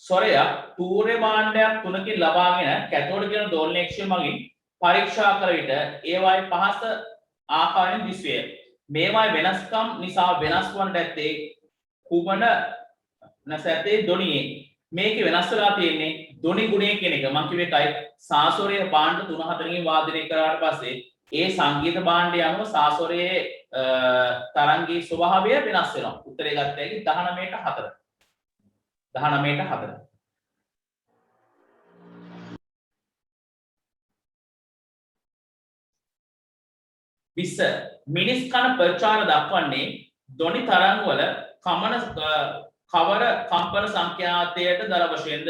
ස්වරය තූර්ය භාණ්ඩයක් තුනකින් ලබාගෙන කැතෝඩ කියන දෝලනයක්ෂය මගින් පරීක්ෂා කර විට ඒවායේ පහස ආකාරයෙන් දිස්වේ. මේවායේ වෙනස්කම් නිසා වෙනස් වන්නට ඇත්තේ කුමන නැසැතේ ධ්වනියේ. මේකේ වෙනස් වෙලා තියෙන්නේ ධ්වනි ගුණය කියන එක. මම කිව්වේ එකයි සාස්වරයේ භාණ්ඩ 3-4කින් වාදනය කරාට පස්සේ ඒ සංගීත භාණ්ඩය අනුව සාස්වරයේ තරංගී ස්වභාවය වෙනස් වෙනවා. උත්තරේ ගත්තේ 19ට 4. 19ට 4. විස්ස මිනිස් කන ප්‍රචාර දක්වන්නේ ධ්වනි තරංග වල කවර කම්පන සංඛ්‍යාතයට දර වශයෙන්ද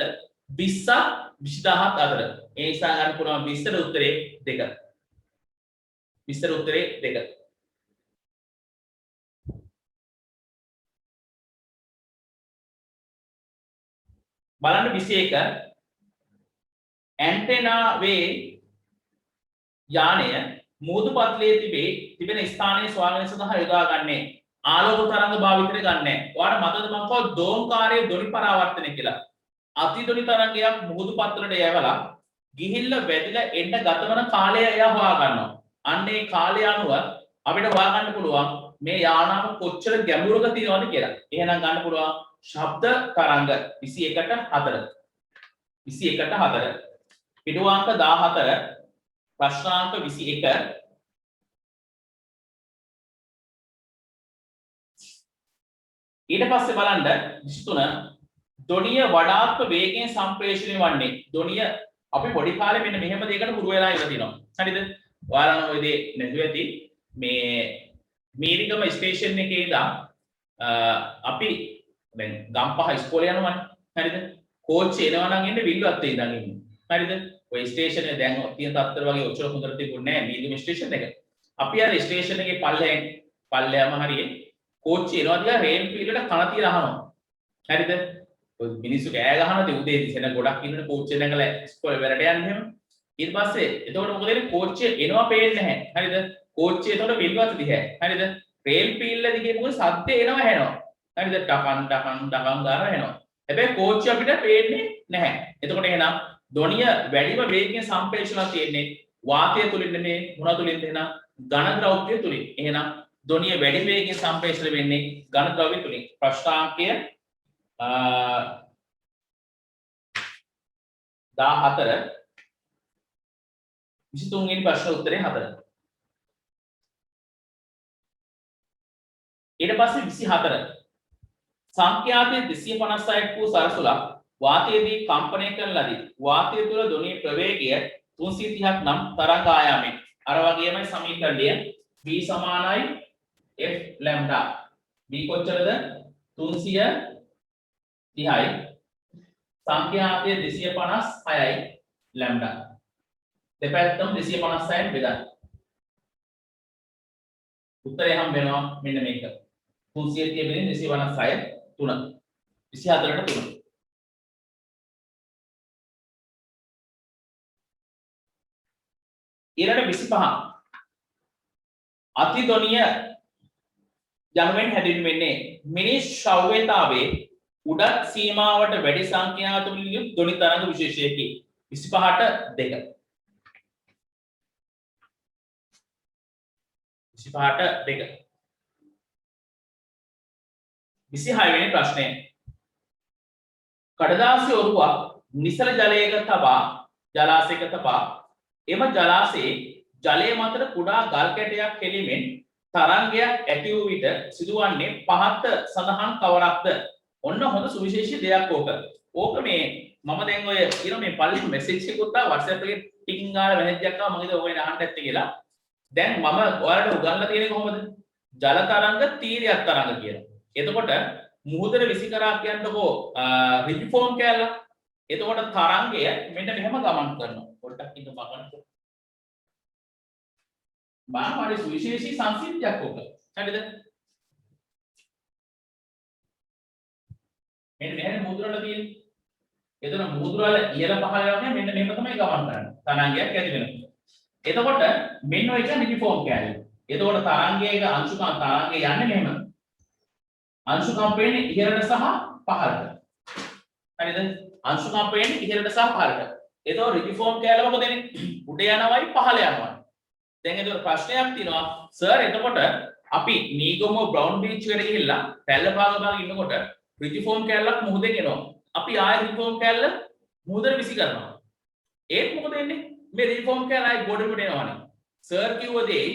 20ක් 20000ක් අතර. ඒ නිසා ගන්න පුළුවන් 20ට උත්තරේ 2. 20ට උත්තරේ 2. බලන්න 21 ඇන්ටෙනාවේ යානය මූදු පත්ලයේ තිබෙන ස්ථානයේ ස්වාගත සඳහා යොදා ගන්නේ ආලෝක තරංග භාවිතයට ගන්නෑ. ඔයාලට මතකද මම කව දෝංකාරයේ ධ්වනි පරාවර්තනය කියලා. අති ධ්වනි තරංගයක් මුහුදු පත්වලට යවලා ගිහිල්ලා වැදිලා එන්න ගතවන කාලය එයා හොයා ගන්නවා. අන්න ඒ කාලය අනුව අපිට හොයා ගන්න පුළුවන් මේ යානාව කොච්චර ගැඹුරක තියෙනවද කියලා. එහෙනම් ගන්න පුළුවන් ශබ්ද තරංග 21ට 4. 21ට 4. පිටුවාංක 14 ප්‍රශ්නාංක 21. ඊට පස්සේ බලන්න 23 ධ්වනිය වඩාත්ම වේගයෙන් සම්ප්‍රේෂණය වන්නේ. ධ්වනිය අපි පොඩි කාලේ මෙන්න මෙහෙම දෙයකට හුරු වෙලා ඉඳලා තිනවා. හරිද? ඔයාලා ඔය දේ නැතුව ඇති මේ මීරිගම ස්ටේෂන් එකේ ඉඳන් අපි දැන් ගම්පහ ඉස්කෝලේ යනවනේ. හරිද? කෝච්චි එනවා නම් එන්නේ විල්ලුවත් ඉඳන් ඉන්නේ. හරිද? ඔය ස්ටේෂන් එක දැන් තියෙන තත්තර වගේ ඔච්චර හොඳට තිබුණේ නැහැ මීරිගම ස්ටේෂන් එක. අපි අර ස්ටේෂන් එකේ පල්ලෙයම හරියේ කෝච්චි එනවා දිහා රේල් පීලට කන තියලා අහනවා. හරිද? ඔය මිනිස්සු කෑ ගහනවා උදේ දිසෙන ගොඩක් ඉන්නනේ කෝච්චිය නැගලා ඉස්කෝලේ වැඩට යන්නේ එහෙම. ඊට පස්සේ එතකොට මොකද වෙන්නේ කෝච්චිය එනවා පේන්නේ නැහැ. හරිද? කෝච්චිය එතකොට විල්වත් දිහා. හරිද? රේල් පීල්ල දිගේ මොකද සද්ද එනවා ඇහෙනවා. හරිද? ටකන් ටකන් ටකන් ගාලා එනවා. හැබැයි කෝච්චිය අපිට පේන්නේ නැහැ. එතකොට එහෙනම් ධ්වනිය වැඩිම වේගයෙන් සම්ප්‍රේෂණය තියෙන්නේ වාතය තුලින් නෙමෙයි මොන තුලින්ද එහෙනම් ඝන ද්‍රව්‍ය තුලින්. එහෙනම් ධ්වනිය වැඩි වේගයෙන් සම්ප්‍රේෂණය වෙන්නේ ඝන ද්‍රව්‍ය තුලින්. ප්‍රශ්නාංකය 14 23 වෙනි ප්‍රශ්න උත්තරේ 4. ඊට පස්සේ 24 සංඛ්‍යාතයේ 256 වූ සරසුලක් වාතයේදී කම්පනය කරන ලදී. වාතය තුළ ධ්වනි ප්‍රවේගය 330ක් නම් තරංග ආයාමයෙන්. අර වගේමයි සමීකරණය v සමානයි f ලැම්ඩා. v කොච්චරද? 330යි. සංඛ්‍යාතයේ 256යි ලැම්ඩා. දෙපැත්තම 256න් බෙදන්න. උත්තරය හම්බ වෙනවා මෙන්න මේක. 330 බෙදෙන 256 3. 24ට 3. ඊළඟ 25 අතිධ්වනිය යනුවෙන් හැඳින්වෙන්නේ මිනිස් ශ්‍රව්‍යතාවේ උඩත් සීමාවට වැඩි සංඛ්‍යාතුලින් යුත් ධ්වනි තරංග විශේෂයකි. 25ට 2. 25ට 2. 26 වෙනි ප්‍රශ්නය. කඩදාසි ඔරුවක් නිසල ජලයක තබා ජලාශයක තබා එම ජලාශයේ ජලය මතට කුඩා ගල් කැටයක් කෙලීමෙන් තරංගයක් ඇති වූ විට සිදුවන්නේ පහත සඳහන් කවරක්ද? ඔන්න හොඳ සුවිශේෂී දෙයක් ඕක. ඕක මේ මම දැන් ඔය කියන මේ පල්ලි මෙසේජ් එකකුත් ආවා WhatsApp එකේ ටිකින් ගාලා මැසේජ් එකක් ආවා මම හිතුවා ඔයගෙන අහන්න ඇත්තේ කියලා. දැන් මම ඔයාලට උගන්ලා තියෙන්නේ කොහොමද? ජල තරංග තීරයක් තරංග කියලා. එතකොට මුහුදට විසි කරා කියන්නකෝ රිජු ෆෝම් කෑල්ල. එතකොට තරංගය මෙන්න මෙහෙම ගමන් කරනවා. පොඩ්ඩක් ඉන්න බලන්න. මානවගේ සුවිශේෂී සංසිද්ධියක් ඔක. හරිද? මෙන්න මෙහෙම මුහුදට තියෙන්නේ. එතන මුහුදු වල ඉහළ පහළ යන්නේ මෙන්න මේක තමයි ගමන් කරන්නේ. තරංගයක් ඇති වෙනවා. එතකොට මෙන්න ඔය කියන්නේ රිෆෝම් කැලේ. එතකොට තරංගයක අංශුකම් තරංගය යන්නේ මෙහෙම. අංශුකම්පේන්නේ ඉහළට සහ පහළට. හරිද? අංශුකම්පේන්නේ ඉහළට සහ පහළට. එතකොට රිෆෝම් කැලේ මොකද වෙන්නේ? උඩ යනවයි පහළ යනවයි. දැන් එතකොට ප්‍රශ්නයක් තියෙනවා. සර් එතකොට අපි නීගොමෝ බ්‍රවුන් බීච් එකට ගිහිල්ලා පැල්ල පාග ඉන්නකොට රිෆෝම් කැලලක් මුහුදෙන් එනවා. අපි ආයෙ රිෆෝම් කැලල මුහුදට විසි කරනවා. ඒත් මොකද වෙන්නේ? මේ රිෆෝම් කැලල ආයෙ ගොඩට එනවනේ. සර් කිව්ව දේ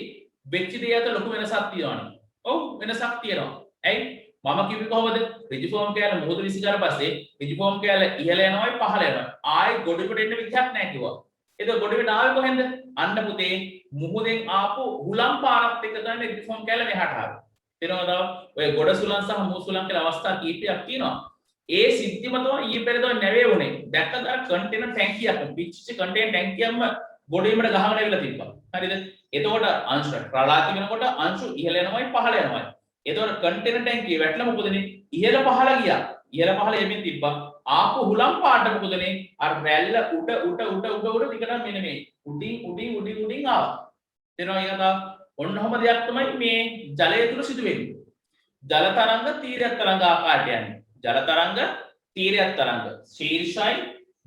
වෙච්ච දේ අතර ලොකු වෙනසක් තියෙනවනේ. ඔව් වෙනසක් තියෙනවා. ඇයි? මම කිව්වේ කොහොමද? රිෆෝම් කැලල මුහුද විසි කරලා පස්සේ රිෆෝම් කැලල ඉහළ යනවායි පහළ යනවා. ආයෙ ගොඩට එන්න විදිහක් නැහැ කිව්වා. ඒක ගොඩට ආවේ කොහෙන්ද? අන්න පුතේ මුහුදෙන් ආපු හුලම් පාරත් එක්ක ගන්න රිෆෝම් කැලල මෙහාට ආවා. තේරෙනවද? ඔය ගොඩ සුලං සහ මූ සුලං කියලා අවස්ථා කීපයක් තියෙනවා. ඒ සිද්ධියම තමයි ඊයේ පෙරේද නැවේ වුනේ. දැක්කද අර කන්ටේනර් ටැංකියක් පිච්චිච්ච කන්ටේනර් ටැංකියක්ම ගොඩේමඩ ගහගෙන ඇවිල්ලා තිබ්බා. හරිද? එතකොට අංශු ප්‍රලාති වෙනකොට අංශු ඉහළ යනවායි පහළ යනවායි. එතකොට කන්ටේනර් ටැංකිය වැටලා මොකද වෙන්නේ? ඉහළ පහළ ගියා. ඉහළ පහළ එමින් තිබ්බා. ආපු හුලම් පාට මොකද වෙන්නේ? අර රැල්ල උඩ දිගට මෙන්න මේ උඩින් ආවා. තේරෙනවද කියලා? ඔන්නෝම දෙයක් තමයි මේ ජලය තුල සිදු වෙන්නේ. ජල තරංග තීරයක් තරංග ආකාරයට යන්නේ. ජල තරංග තීරයක් තරංග ශීර්ෂයි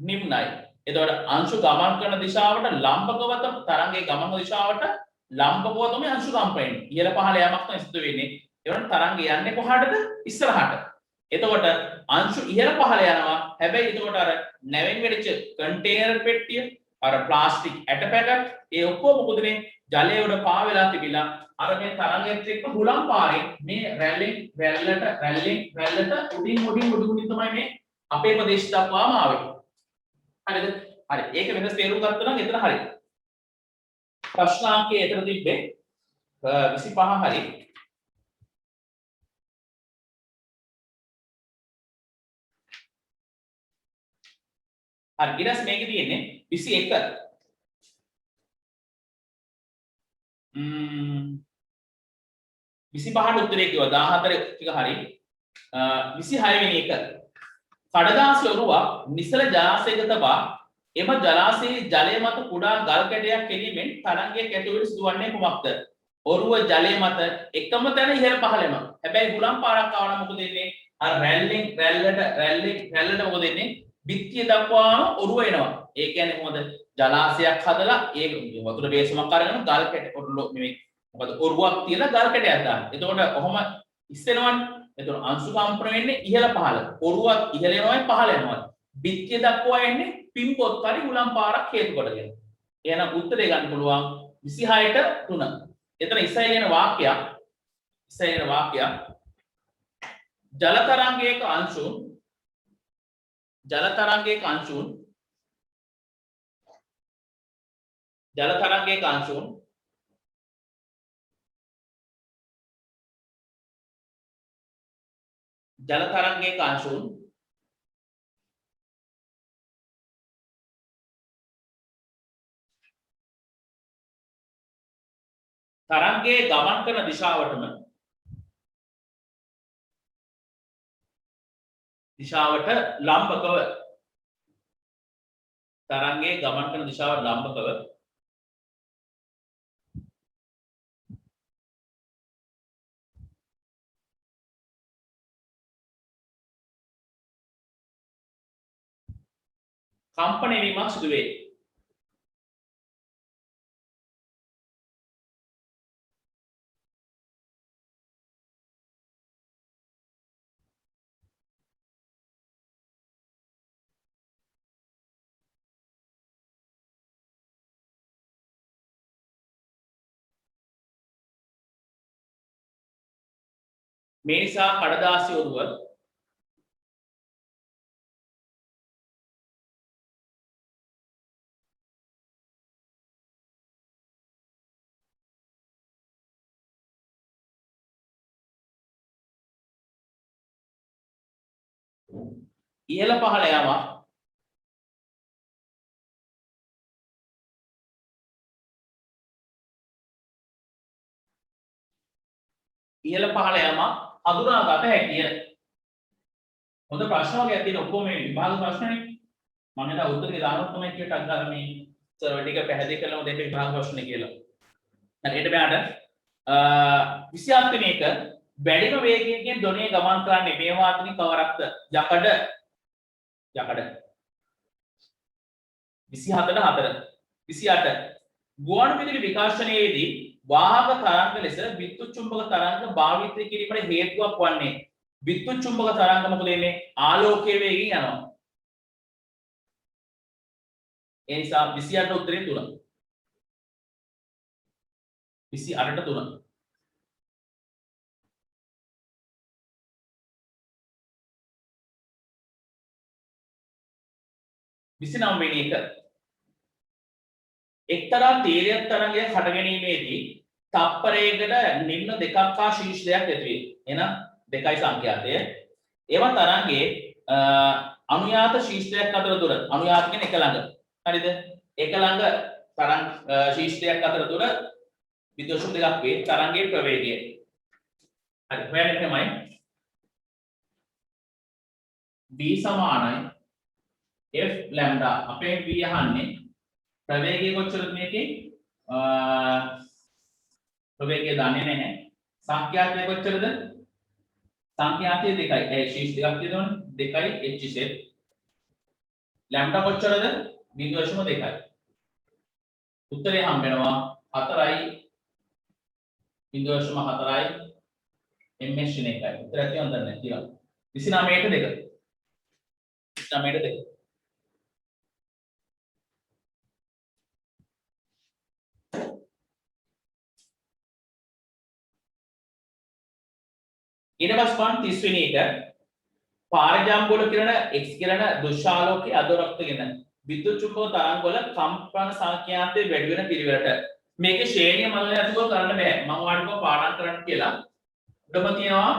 නිම්නයි. එතකොට අංශු ගමන් කරන දිශාවට ලම්බකව තරංගයේ ගමන දිශාවට ලම්බකව තමයි අංශු කම්පණය. ඉහළ පහළ යamak තමයි සිදු වෙන්නේ. ඒවන තරංගය යන්නේ කොහාටද? ඉස්සරහට. එතකොට අංශු ඉහළ පහළ යනවා. හැබැයි එතකොට අර නැවෙන් වෙච්ච කන්ටේනර් පෙට්ටිය අර ප්ලාස්ටික් ඇට පැකට් ඒ ඔක්කොම මොකද මේ ජලය උඩ පා වෙලා තිබිලා අර මේ තරංගයත් එක්ක හුලම් පාරේ මේ රැල්ලට උඩින් තමයි මේ අපේ ප්‍රදේශ දක්වාම ආවේ. හරිද? හරි. ඒක වෙනස් තේරුම් ගත්තා නම් එතන හරි. ප්‍රශ්න අංකයේ එතන තිබ්බේ 25 හරි. හරි. ඊට පස්සේ මේකේ තියෙන්නේ 21. 25ට උත්තරේ කිව්වා 14 ටික හරි 26 වෙනි එක කඩදාසි ඔරුවක් නිසල ජලාශයක තබා එම ජලාශයේ ජලය මත කුඩා ගල් කැටයක් කෙරීමෙන් තරංගයක් ඇති වී සිදුවන්නේ කුමක්ද? ඔරුව ජලය මත එකම තැන ඉහළ පහළ යනවා. හැබැයි හුලම් පාරක් ආවම මොකද වෙන්නේ? අර රැල්ලට මොකද වෙන්නේ? බිත්තිය දක්වාම ඔරුව එනවා. ඒ කියන්නේ මොකද? ජලාශයක් හදලා ඒ වතුර බේසමක් අරගෙන ගල් කැට මේ මොකද ඔරුවක් තියලා ගල් කැටයක් දාන්න. එතකොට කොහොම ඉස්සෙනවනේ. එතකොට අංශු කම්පන වෙන්නේ ඉහළ පහළ. ඔරුවක් ඉහළ යනවායි පහළ යනවායි. බිත්තිය දක්වා එන්නේ පින්පොත් පරි හුලම් පාරක් හේතු කොටගෙන. එහෙනම් උත්තරේ ගන්න පුළුවන් 26ට 3. එතන ඉස්සෙල්ගෙන වාක්‍යයක් ජල තරංගයක අංශුන් ජල තරංගයක අංශුන් තරංගයේ ගමන් කරන දිශාවට ලම්බකව තරංගයේ ගමන් කරන දිශාවට ලම්බකව කම්පණය වීමක් සිදු වේ. මේ නිසා කඩදාසි ඔරුව ඉහළ පහළ යෑම ඉහළ පහළ යෑම හඳුනාගත හැකිය. හොඳ ප්‍රශ්න වගේ තියෙන ඔක්කොම මේ විභාග ප්‍රශ්නනේ. මම හිතා උත්තරේ දානොත් තමයි කීටක් ගන්න මේ සර්වර් ටික පැහැදිලි කරලා දෙන්න විභාග ප්‍රශ්නේ කියලා. දැන් ඊට මෙහාට 27 වෙනි එක වැඩිම වේගයෙන් ධ්වනිය ගමන් කරන්නේ මේ වාදනි කවරක්ද? යකඩ 27ට 4 28 ගුවන් විදුලි විකාශනයේදී වාහක තරංග ලෙස විද්‍යුත් චුම්බක තරංග භාවිත කිරීමට හේතුවක් වන්නේ විද්‍යුත් චුම්බක තරංග මොකද වෙන්නේ? ආලෝකයේ වේගයෙන් යනවා. ඒ නිසා 28 උත්තරේ 3. 28ට 3. විසිනම් වෙනි එක එක්තරා තීරයක් තරංගයක් හට ගැනීමේදී තප්පරයකට නිම්න දෙකක් හා ශීර්ෂ දෙයක් ඇති වේ. එහෙනම් දෙකයි සංඛ්‍යාතය. ඒවා තරංගයේ අනුයාත ශීර්ෂයක් අතර දුර. අනුයාත කියන්නේ එක ළඟ. හරිද? එක ළඟ තරංග ශීර්ෂයක් අතර දුර විද්‍යුත් ශුල්ක දෙකක් වේ. තරංගයේ ප්‍රවේගය. හරි. හොයන්නේ තමයි v සමානයි f lambda. අපේ v අහන්නේ ප්‍රවේගය කොච්චරද මේකේ? ප්‍රවේගය දන්නේ නැහැ. සංඛ්‍යාතය කොච්චරද? සංඛ්‍යාතය 2යි. ඒ ශීර්ෂ දෙකක් තියෙනවනේ. 2යි h set. lambda කොච්චරද? 0.2යි. උත්තරේ හම්බ වෙනවා 4යි 0.4යි ms නේ එකයි. උත්තරය කියන්න දන්නේ නැහැ කියලා. 29ට 2. 29ට 2. ඊට පස්සේ 30 වෙනි එක පාරජාම්බුල කිරණ X කිරණ දුෂ්‍යාලෝකයේ අදොරක්තගෙන විද්‍යුත් චුම්බක තරංග වල කම්පන සංඛ්‍යාතය වැඩි වෙන පිළිවෙලට මේකේ ශ්‍රේණිය මම හිතුවා කරන්න බෑ. මම ඔයාලට පාඩම් කරන්න කියලා. උඩම තියෙනවා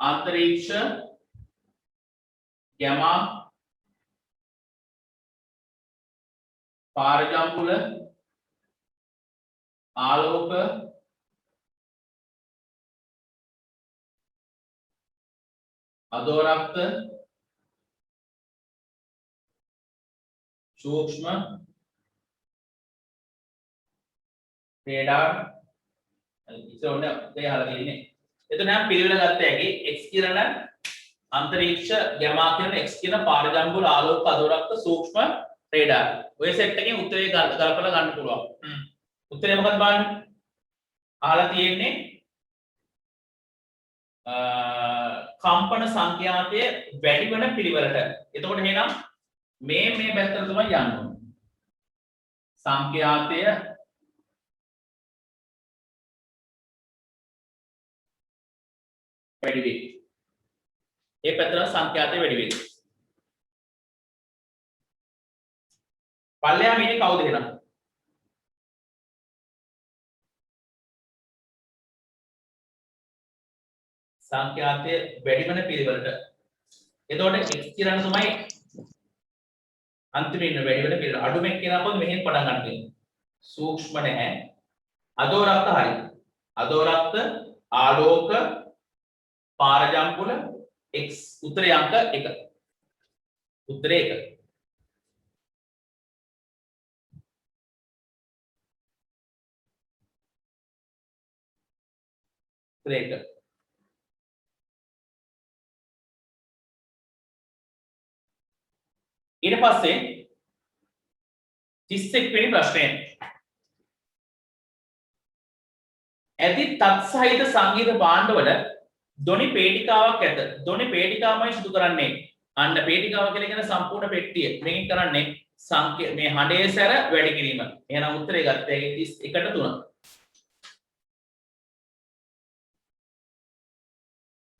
අන්තරීක්ෂ ගැමා පාරජාම්බුල ආලෝක අදෝරක්ත සූක්ෂම රේඩාර් ඉතින් ඔය අහලා තියෙන්නේ. එතන නම් පිළිවෙල ගත්ත හැකි x කිරණ අන්තරීක්ෂ ගැමා කිරණ x කිරණ පාරජම්බුල ආලෝක අදෝරක්ත සූක්ෂම රේඩාර්. ඔය සෙට් එකෙන් උත්තරේ ගලපලා ගන්න පුළුවන්. උත්තරේ මොකක්ද බලන්න. අහලා තියෙන්නේ කම්පන සංඛ්‍යාතය වැඩි වෙන පිළිවෙලට. එතකොට එහෙනම් මේ පැත්තට තමයි යන්න ඕනේ. සංඛ්‍යාතය වැඩි වෙයි. මේ පැත්තට සංඛ්‍යාතය වැඩි වෙයි. පල්ලෙහා ඉන්නේ කවුද එහෙනම්? සංඛ්‍යාතය වැඩි වෙන පිළිවෙලට. එතකොට x කිරණ තමයි අන්තිමේ ඉන්න වැඩි වෙන පිළිවෙල. අඩුම එක කියනකොට මෙහෙන් පටන් ගන්න තියෙනවා. සූක්ෂම නැහැ. අදෝරක්ත හරි. අදෝරක්ත ආලෝක පාරජම්බුල x උත්තරේ අංක 1. උත්තරේ 1. උත්තරේ 1. ඊට පස්සේ 31 වෙනි ප්‍රශ්නය. ඇති තත්සහිත සංගීත භාණ්ඩවල ධ්වනි පේටිකාවක් ඇත. ධ්වනි පේටිකාවමයි සිදු කරන්නේ. අන්න පේටිකාව කියලා කියන සම්පූර්ණ පෙට්ටිය. මේකෙන් කරන්නේ මේ හඬේ සැර වැඩි කිරීම. එහෙනම් උත්තරේ ගත්තේ 31ට 3.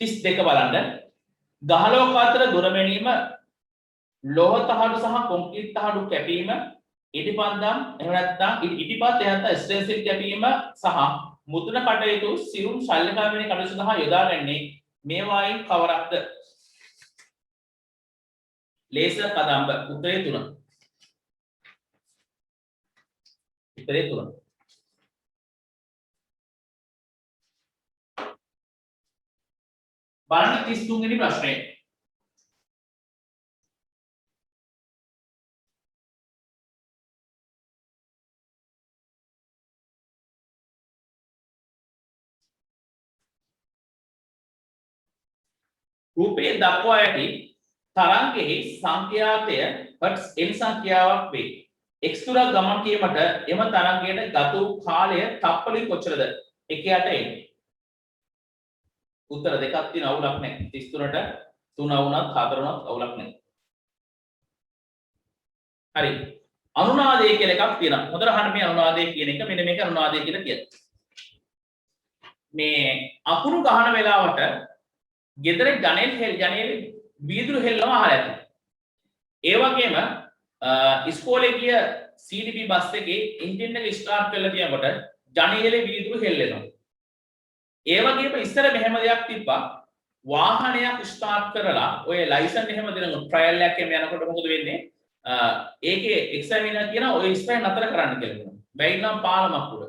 32 බලන්න. ගහලෝක අතර දුර මැනීම ලෝහ තහඩු සහ කොන්ක්‍රීට් තහඩු කැපීම ඉටිපන්දම් එහෙම නැත්නම් ඉටිපත් එහෙම ස්ටෙන්සිල් කැපීම සහ මුද්‍රණ කටයුතු සිරුම් ශල්‍යකාමිනී කටයුතු සඳහා යොදාගන්නේ මේවායින් කවරක්ද? ලේසර් කදම්බ උත්තරේ 3. උත්තරේ 3. බලන්න 33 වෙනි ප්‍රශ්නේ. රූපයේ දක්වා ඇති තරංගෙහි සංඛ්‍යාතය හර්ට්ස් n සංඛ්‍යාවක් වේ. x දුරක් ගමන් කිරීමට එම තරංගයට ගත වූ කාලය තප්පරෙන් කොච්චරද? 1/8 එන්නේ. උත්තර දෙකක් තියෙන අවුලක් නැහැ. 33ට 3 වුණත් 4 වුණත් අවුලක් නැහැ. හරි. අනුනාදය කියලා එකක් තියෙනවා. හොඳට අහන්න මේ අනුනාදය කියන එක. මෙන්න මේක අනුනාදය කියලා කියනවා. මේ අකුරු ගහන වෙලාවට ගෙදර ජනේල වීදුරු හෙල්ලනවා අහලා ඇති. ඒ වගේම ඉස්කෝලේ ගිය CDB බස් එකේ එන්ජින් එක ස්ටාර්ට් කරලා තියනකොට ජනේලේ වීදුරු හෙල්ලෙනවා. ඒ වගේම ඉස්සර මෙහෙම දෙයක් තිබ්බා. වාහනයක් ස්ටාර්ට් කරලා ඔය ලයිසන් එහෙම දෙන ට්‍රයල් එකක් එහෙම යනකොට මොකද වෙන්නේ? ඒකේ එක්සැමිනර් කියන ඔය ඉස්සර නතර කරන්න කියලා කියනවා. බැයි නම් පාලමක් උඩ.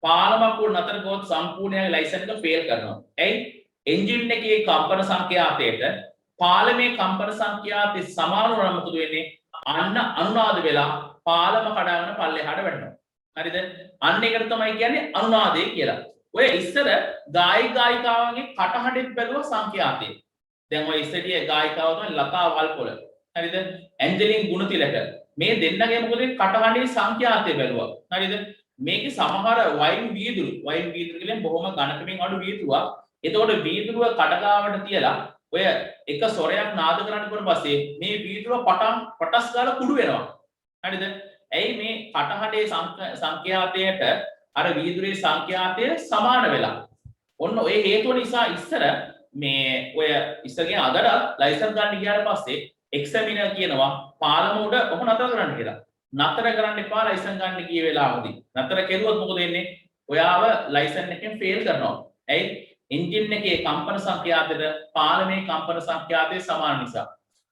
පාලමක් උඩ නතර කරොත් සම්පූර්ණයෙන් ලයිසන් එක ෆේල් කරනවා. ඇයි? එන්ජින් එකේ කම්පන සංඛ්‍යාතයට පාලමේ කම්පන සංඛ්‍යාතය සමාන වුණා මොකද වෙන්නේ? අන්න අනුනාද වෙලා පාලම කඩාගෙන පල්ලෙහාට වැටෙනවා. හරිද? අන්න ඒකට තමයි කියන්නේ අනුනාදය කියලා. ඔය ඉස්සර ගායිකාවන්ගේ කටහඬෙන් බැලුවා සංඛ්‍යාතය. දැන් ඔය ඉස්සරිය ගායිකාව තමයි ලතා වල්පොල. හරිද? ඇන්ජලින් ගුණතිලක. මේ දෙන්නගේ මොකද කටහඬේ සංඛ්‍යාතය බැලුවා. හරිද? මේකේ සමහර වයින් වීදුරු කියන්නේ බොහොම ඝනකමින් අඩු වීදුරුවක්. එතකොට වීදුරුව කඩගාවට තියලා ඔය එක සොරයක් නාද කරන්න කොට පස්සේ මේ වීදුරුව පටස් ගාලා කුඩු වෙනවා. හරිද? ඇයි මේ කටහඬේ සංඛ්‍යාතයට අර වීදුරේ සංඛ්‍යාතය සමාන වෙලා. ඔන්න ඔය හේතුව නිසා ඉස්සර මේ ඔය ඉස්සරගෙන අදට ලයිසන්ස් ගන්න ගියාට පස්සේ එක්සැමිනර් කියනවා පාලම උඩ ඔක නතර කරන්න කියලා. නතර කරන්න එපා ලයිසන්ස් ගන්න ගිය වෙලාවදී. නතර කෙරුවොත් මොකද වෙන්නේ? ඔයාව ලයිසන් එකෙන් ෆේල් කරනවා. ඇයි? එන්ජින් එකේ කම්පන සංඛ්‍යාතයට පාලමේ කම්පන සංඛ්‍යාතය සමාන නිසා.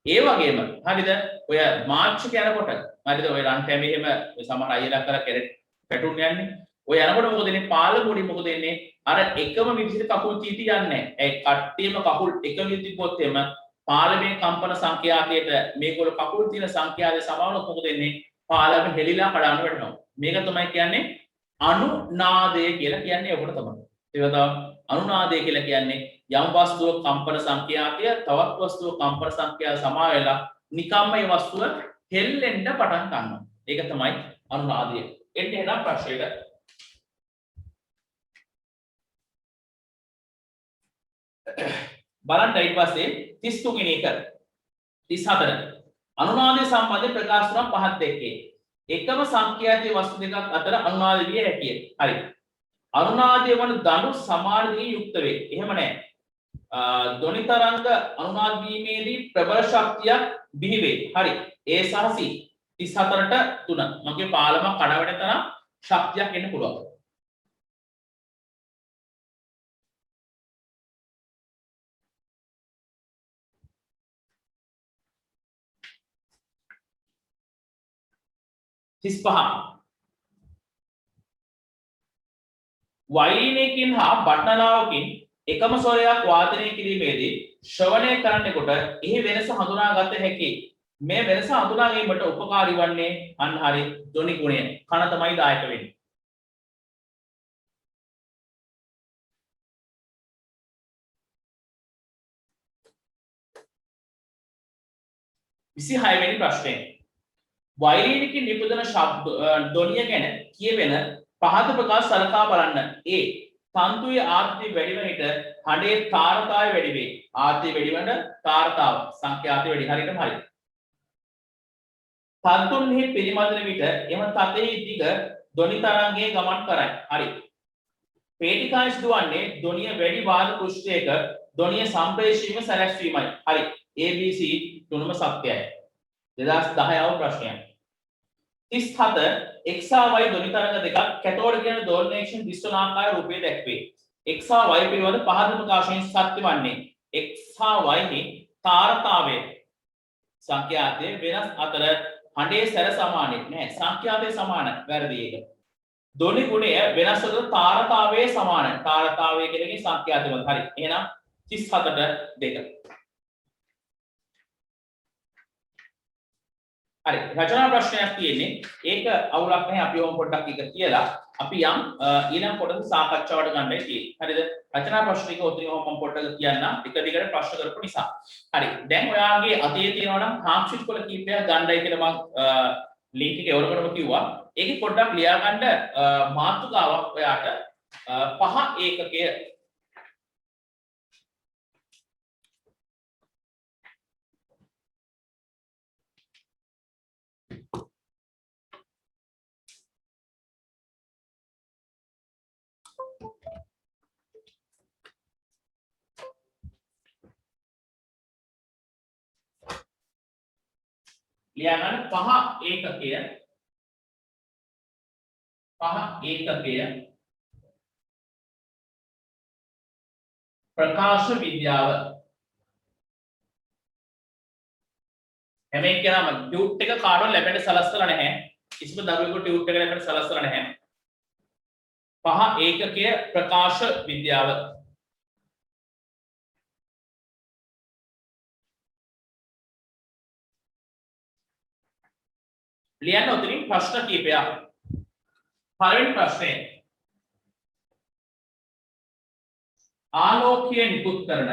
ඒ වගේම හරිද? ඔය මාර්ච් එක යනකොට හරිද? ඔය රන් ටැම් එහෙම සමහර අයියලා කරලා කැරට් පැටුන් යන්නේ. ඔය යනකොට මොකද වෙන්නේ? පාලම උඩින් මොකද වෙන්නේ? අර එකම විදිහට කකුල් චීටි යන්නේ නැහැ. ඒ කට්ටියම කකුල් එක විදිහට තිබ්බොත් එම පාලමේ කම්පන සංඛ්‍යාතයට මේගොල්ල කකුල් තියෙන සංඛ්‍යාතය සමානව මොකද වෙන්නේ? පාලම හෙලිලා කඩාන වැටෙනවා. මේක තමයි කියන්නේ අනුනාදය කියලා කියන්නේ ඔකට තමයි. ඒක තමයි අනුනාදය කියලා කියන්නේ යම් වස්තුවක කම්පන සංඛ්‍යාතය තවත් වස්තුවක කම්පන සංඛ්‍යාත සමා වෙලා නිකම්ම ඒ වස්තුව හෙල්ලෙන්න පටන් ගන්නවා. ඒක තමයි අනුනාදය. එන්නේ එහෙනම් ප්‍රශ්නෙට බලන්න ඊට පස්සේ 33 වෙනි එක 34 අනුනාදය සම්බන්ධ ප්‍රකාශ තුනක් පහක් දෙකේ එකම සංඛ්‍යාතයේ වස්තු දෙකක් අතර අනුනාද විය හැකිය. හරි. අනුනාදය වන දඬු සමාන දිගින් යුක්ත වේ. එහෙම නැහැ. ධ්වනි තරංග අනුනාද වීමේදී ප්‍රබල ශක්තියක් බිහි වේ. හරි. A සහ C 34ට 3. මගේ පාලම කඩවැටෙන තරම් ශක්තියක් එන්න පුළුවන්. වයිලිනයකින් හා බටනලාවකින් එකම ස්වරයක් වාදනය කිරීමේදී ශ්‍රවණය කරන්නෙකුට එහි වෙනස හඳුනාගත හැකියි. මේ වෙනස හඳුනා ගැනීමට උපකාරී වන්නේ අන්න හරි ධ්වනි ගුණය. කන තමයි දායක වෙන්නේ. වෙනි ප්‍රශ්නය. වයිලිනයකින් නිපදවන ශබ්ද ධ්වනිය ගැන කියවෙන පහත ප්‍රකාශ සලකා බලන්න. A. තන්තුවේ ආර්ද්‍රය වැඩි වන විට හඬේ තාරතාවය වැඩි වේ. ආර්ද්‍රය වැඩි වන තාරතාව සංඛ්‍යාතය වැඩි. හරියටම හරි. තන්තුන්හි පිළිමදන විට එම තතෙහි දිග ධ්වනි තරංගයේ ගමන් කරයි. හරි. පේටිකාය සිදුවන්නේ ධ්වනිය වැඩි වාද පෘෂ්ඨයක ධ්වනිය සම්ප්‍රේෂණය සැලැස්වීමයි. හරි. ABC තුනම සත්‍යයි. 2010 ප්‍රශ්නයක්. 37 x හා y ධ්වනි තරංග දෙකක් කැතෝඩ් කියන දෝලනයකින් දිස්වන ආකාර රූපයේ දැක්වේ. x හා y පිළිබඳ පහත ප්‍රකාශයෙන් සත්‍ය වන්නේ x හා y හි තාරතාවය සංඛ්‍යාතයේ වෙනස් අතර හඬේ සැර සමානෙ නෑ සංඛ්‍යාතයේ සමාන වැරදි ඒක. ධ්වනි ගුණය වෙනස් අතර තාරතාවයේ සමාන. තාරතාවය කියන්නේ සංඛ්‍යාතය වල. හරි. එහෙනම් 37ට 2. හරි රචනා ප්‍රශ්නයක් තියෙන්නේ ඒක අවුලක් නැහැ අපි ඕම් පොඩ්ඩක් එක කියලා අපි යම් ඊළඟ කොටස සාකච්ඡාවට ගන්නයි තියෙන්නේ හරිද රචනා ප්‍රශ්න ටික ඔතනින් මම පොඩ්ඩක් කියන්නම් එක දිගට ප්‍රශ්න කරපු නිසා හරි දැන් ඔයාගේ අතේ තියෙනවා නම් හාම්ෂීට් වල කීපයක් ගන්නයි කියලා මම ලින්ක් එක එවලකටම කිව්වා ඒකේ පොඩ්ඩක් ලියා ගන්න මාතෘකාවක් ඔයාට පහ ඒකකය ලියාගන්න පහ ඒකකය ප්‍රකාශ විද්‍යාව හැම එකනම ටියුට් එක කාටවත් ලැබෙන්න සලස්සලා නැහැ කිසිම දරුවෙකුට ටියුට් එක ලැබෙන්න සලස්සලා නැහැ පහ ඒකකය ප්‍රකාශ විද්‍යාව ලියන්න උතරින් ප්‍රශ්න කීපයක් පළවෙනි ප්‍රශ්නය ආලෝකය නිකුත් කරන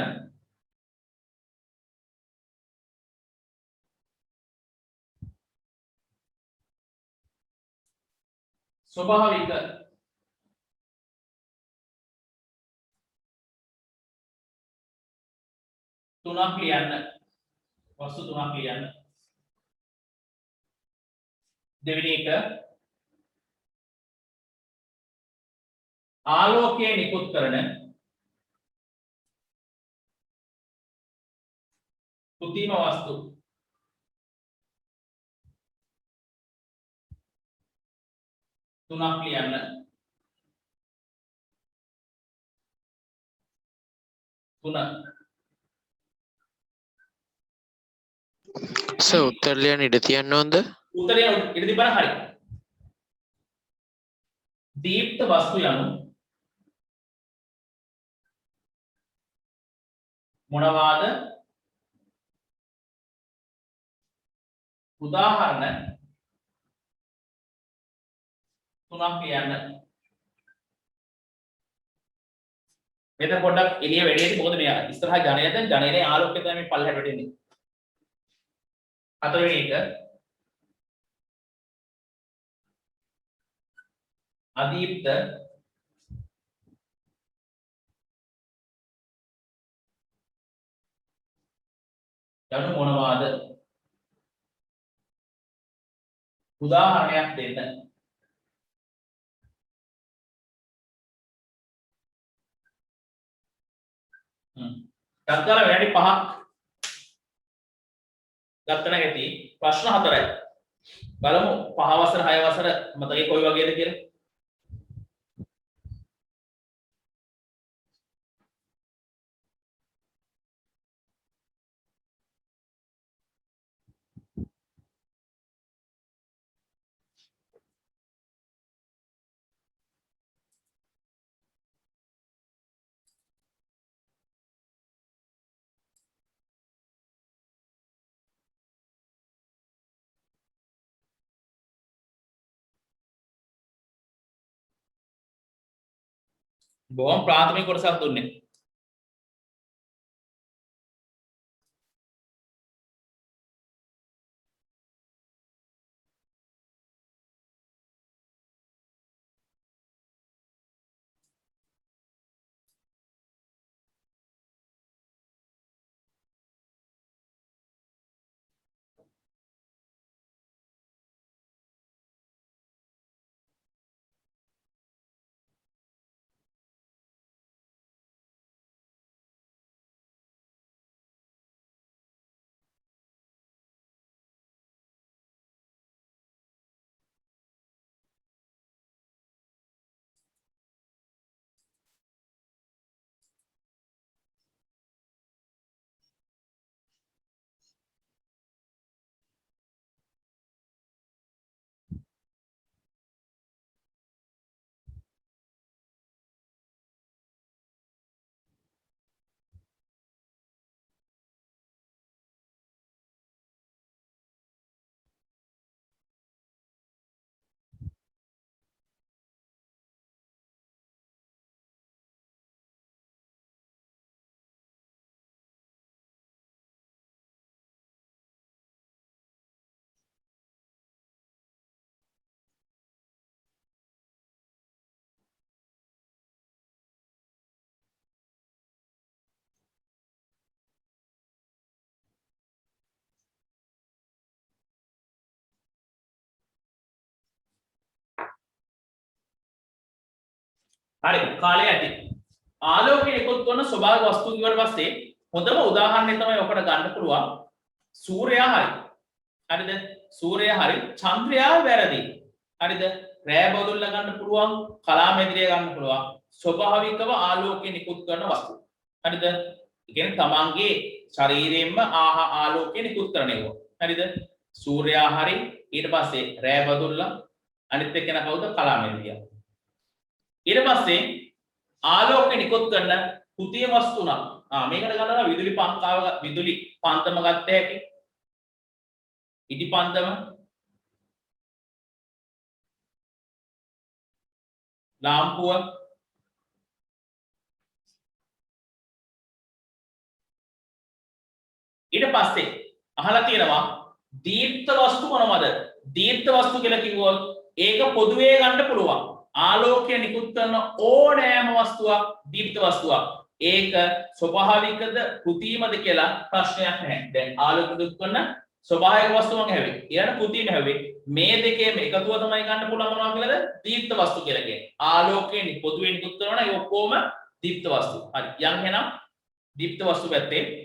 ස්වභාවික තුනක් ලියන්න වස්තු තුනක් ලියන්න දෙවෙනි එක ආලෝකය නිකුත් කරන කෘත්‍රිම වස්තු තුනක් ලියන්න තුන උත්තර ලියන්න ඉඩ තියන්න ඕනද? උත්තරය ඉඩ තිබ්බනම් හරි. දීප්ත වස්තු යනු මොනවාද? උදාහරණ තුනක් කියන්න. මෙතන පොඩ්ඩක් එළිය වැඩිදී මොකද මේ ඉස්සරහා ජනේනේ ආලෝකය තමයි මේ පල්ලෙහාට වැටෙන්නේ. හතරවෙනි එක අදීප්ත යනු මොනවාද? උදාහරණයක් දෙන්න. තත්කාල වැඩි 5ක් ගත්තන ඇති ප්‍රශ්න 4යි. බලමු 5 වසර 6 වසර මතකේ කොයි වගේද කියලා. බොහොම ප්‍රාථමික කොටසක් දුන්නේ. හරි කාලය ඇති. ආලෝකය නිකුත් කරන ස්වභාවික වස්තු කිව්වට පස්සේ හොඳම උදාහරණය තමයි ඔකට ගන්න පුළුවන් සූර්යයා හරි. හරිද? සූර්යයා හරි චන්ද්‍රයා වැරදි. හරිද? රෑ බදුල්ල ගන්න පුළුවන් කලාමැදිරිය ගන්න පුළුවන් ස්වභාවිකව ආලෝකය නිකුත් කරන වස්තු. හරිද? ඒ කියන්නේ තමන්ගේ ශරීරයෙන්ම ආලෝකය නිකුත් කරන ඒවා. හරිද? සූර්යයා හරි ඊට පස්සේ රෑ බදුල්ල අනිත් එක්කෙන කවුද කලාමැදිරිය. ඊට පස්සේ ආලෝකය නිකුත් කරන කුතිය වස්තු නම් මේකට ගන්නවා විදුලි පංකාව විදුලි පන්දම ගත්ත හැකි ඉදි පන්දම ලාම්පුව ඊට පස්සේ අහලා තියෙනවා දීප්ත වස්තු මොනවද? දීප්ත වස්තු කියලා කිව්වොත් ඒක පොදුවේ ගන්න පුළුවන්. ආලෝකය නිකුත් කරන ඕනෑම වස්තුවක් දීප්ත වස්තුවක්. ඒක ස්වභාවිකද කෘතිමද කියලා ප්‍රශ්නයක් නැහැ. දැන් ආලෝක නිකුත් කරන ස්වභාවික වස්තු මම හැවේ. ඊළඟ කෘතිම හැවේ. මේ දෙකේම එකතුව තමයි ගන්න පුළුවන් මොනවා කියලාද? දීප්ත වස්තු කියලා කියන්නේ. ආලෝකයෙන් පොදුවේ නිකුත් කරනවා ඒ ඔක්කොම දීප්ත වස්තු. හරි. යන් එහෙනම් දීප්ත වස්තු පැත්තේ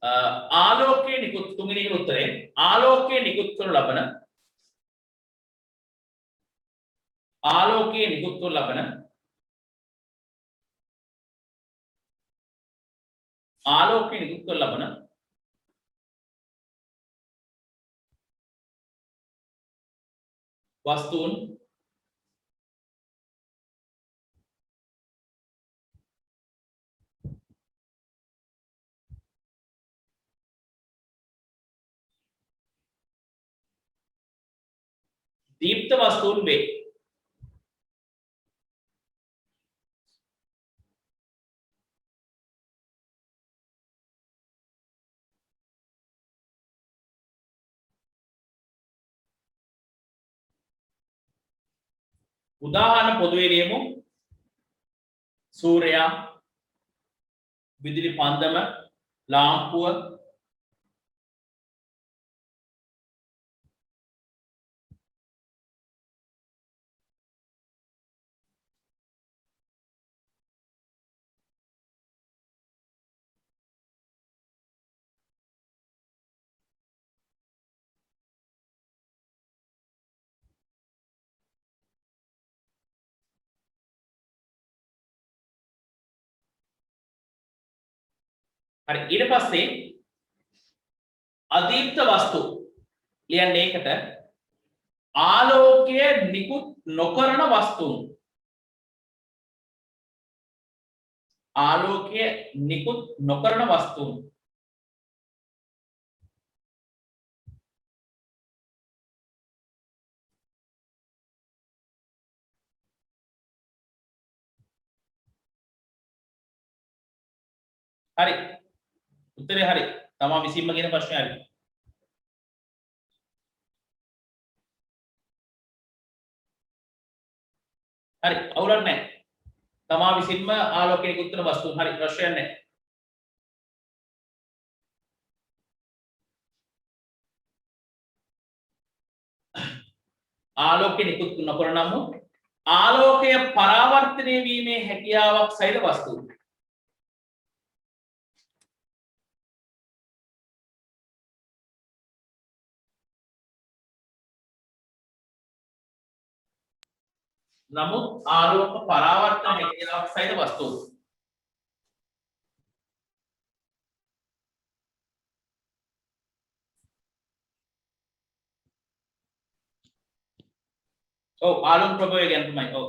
ආලෝකයේ නිකුත් තුන්වෙනි උත්තරේ ආලෝකයේ නිකුත් කරන ලබන ආලෝකයේ නිකුත් කරන ලබන ආලෝකයේ නිකුත් කරන ලබන වස්තුන් දීප්ත වස්තුන් වේ. උදාහරණ පොදුවේ ලියමු. සූර්යයා විදුලි පන්දම ලාම්පුව හරි ඊට පස්සේ අදීප්ත වස්තු ලියන්නේ ඒකට ආලෝකය නිකුත් නොකරන වස්තුන් ආලෝකය නිකුත් නොකරන වස්තුන් හරි උත්තරේ හරි තමා විසින්ම කියන ප්‍රශ්නේ හරි හරි අවුලක් නැහැ තමා විසින්ම ආලෝකය නිකුත් කරන වස්තුන් හරි ප්‍රශ්නයක් නැහැ ආලෝකය නිකුත් නොකරන නමුත් ආලෝකය පරාවර්තනය වීමේ හැකියාවක් සහිත වස්තුන් නමුත් ආලෝක පරාවර්තන හැකියාවක් සහිත වස්තුන් ඔව් ආලෝක ප්‍රභවය ගැන තමයි ඔව්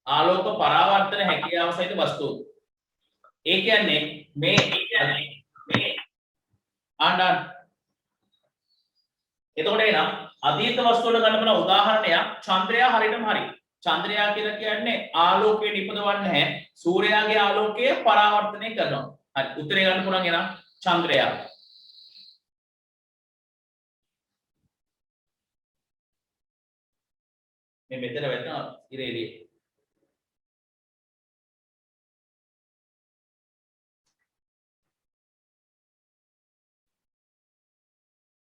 ආලෝක පරාවර්තන හැකියාව සහිත වස්තුන් ඒ කියන්නේ මේ ආණ්ඩාන් එතකොට එනම් අතීත වස්තු වල ගන්න පුළුවන් උදාහරණයක් චන්ද්‍රයා හරියටම හරි. චන්ද්‍රයා කියලා කියන්නේ ආලෝකය නිපදවන්නේ නැහැ. සූර්යයාගේ ආලෝකය පරාවර්තනය කරනවා. හරි. උත්තරේ ගන්න පුළුවන් එනම් චන්ද්‍රයා. මේ මෙතන වැටෙනවා ඉරේ එළියේ.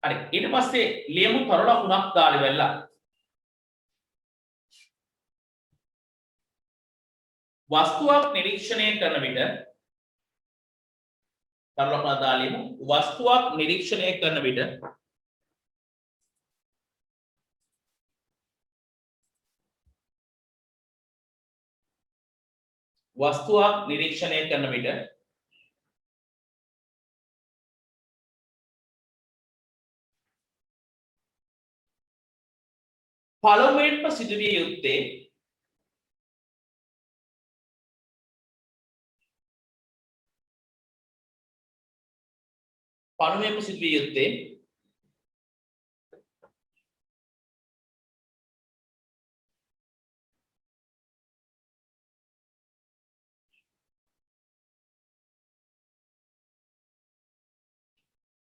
හරි ඊට පස්සේ ලියමු තරු ලකුණක් දාලා වෙලා වස්තුවක් නිරීක්ෂණය කරන විට තරු ලකුණක් දාලා ලියමු වස්තුවක් නිරීක්ෂණය කරන විට වස්තුවක් නිරීක්ෂණය කරන විට පළමුවෙන්ම සිදුවිය යුත්තේ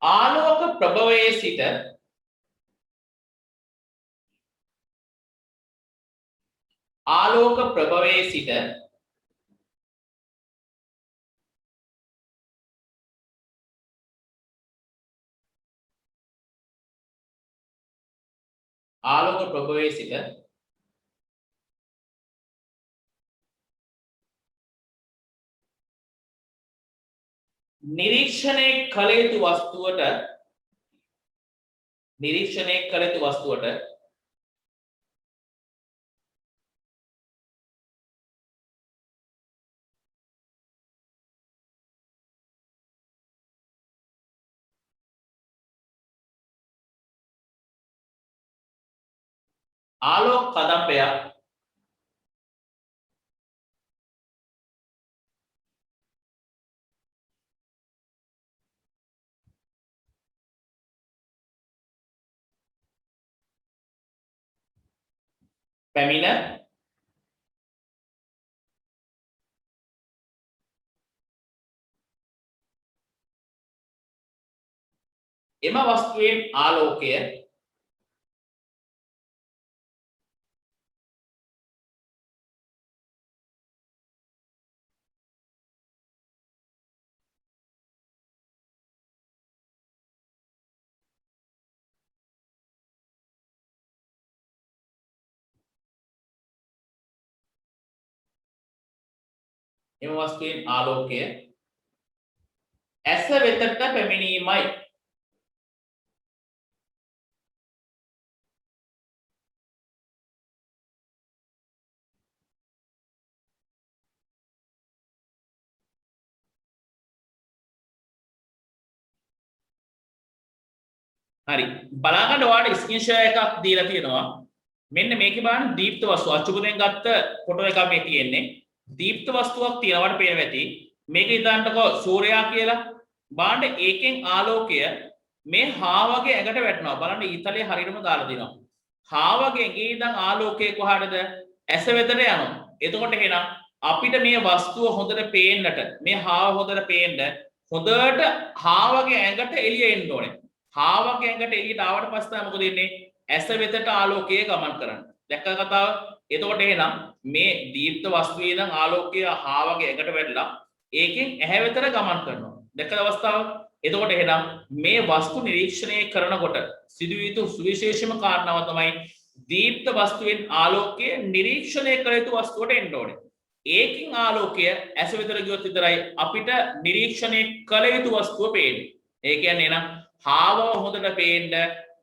ආලෝක ප්‍රභවයේ සිට නිරීක්ෂණය කළ යුතු වස්තුවට ආලෝක කදම්බයක් පැමිණ එම වස්තුවේ ආලෝකය ඇස වෙතට පැමිණීමයි. හරි බලන්න ඔයාලට ස්ක්‍රීන් ෂෙයා එකක් දීලා තියෙනවා. මෙන්න මේකේ බලන්න දීප්ත වස්තුව අච්චුකෙන් ගත්ත ෆොටෝ එකක් මේ තියෙන්නේ. දීප්ත වස්තුවක් තියෙනවට පේනවා ඇති. මේක ඉදන්ටකෝ සූර්යයා කියලා. බලන්න ඒකෙන් ආලෝකය මේ හාවගේ ඇඟට වැටෙනවා. බලන්න ඊතලයේ හරියටම දාලා දිනවා. හාවගේ ඇඟේ ඉඳන් ආලෝකය කොහාටද? ඇස වෙතට යනවා. එතකොට එහෙනම් අපිට මේ වස්තුව හොඳට පේන්නට මේ හාව හොඳට පේන්න හොඳට හාවගේ ඇඟට එළිය එන්න ඕනේ. හාවගේ ඇඟට එළියට ආවට පස්සේ තමයි මොකද වෙන්නේ? ඇස වෙතට ආලෝකය ගමන් කරන්නේ. දැක්කද කතාව? එතකොට එහෙනම් මේ දීප්ත වස්තුවේ ඉඳන් ආලෝකය හාවගේ ඇඟට වැටලා ඒකෙන් ඇහැ වෙතට ගමන් කරනවා. දැක්කද අවස්ථාව? එතකොට එහෙනම් මේ වස්තු නිරීක්ෂණය කරනකොට සිදුවිය යුතු සුවිශේෂම කාරණාව තමයි දීප්ත වස්තුවෙන් ආලෝකය නිරීක්ෂණය කළ යුතු වස්තුවට එන්න ඕනේ. ඒකින් ආලෝකය ඇස වෙතට ගියොත් විතරයි අපිට නිරීක්ෂණය කළ යුතු වස්තුව පේන්නේ. ඒ කියන්නේ එහෙනම් හාවව හොඳට පේන්න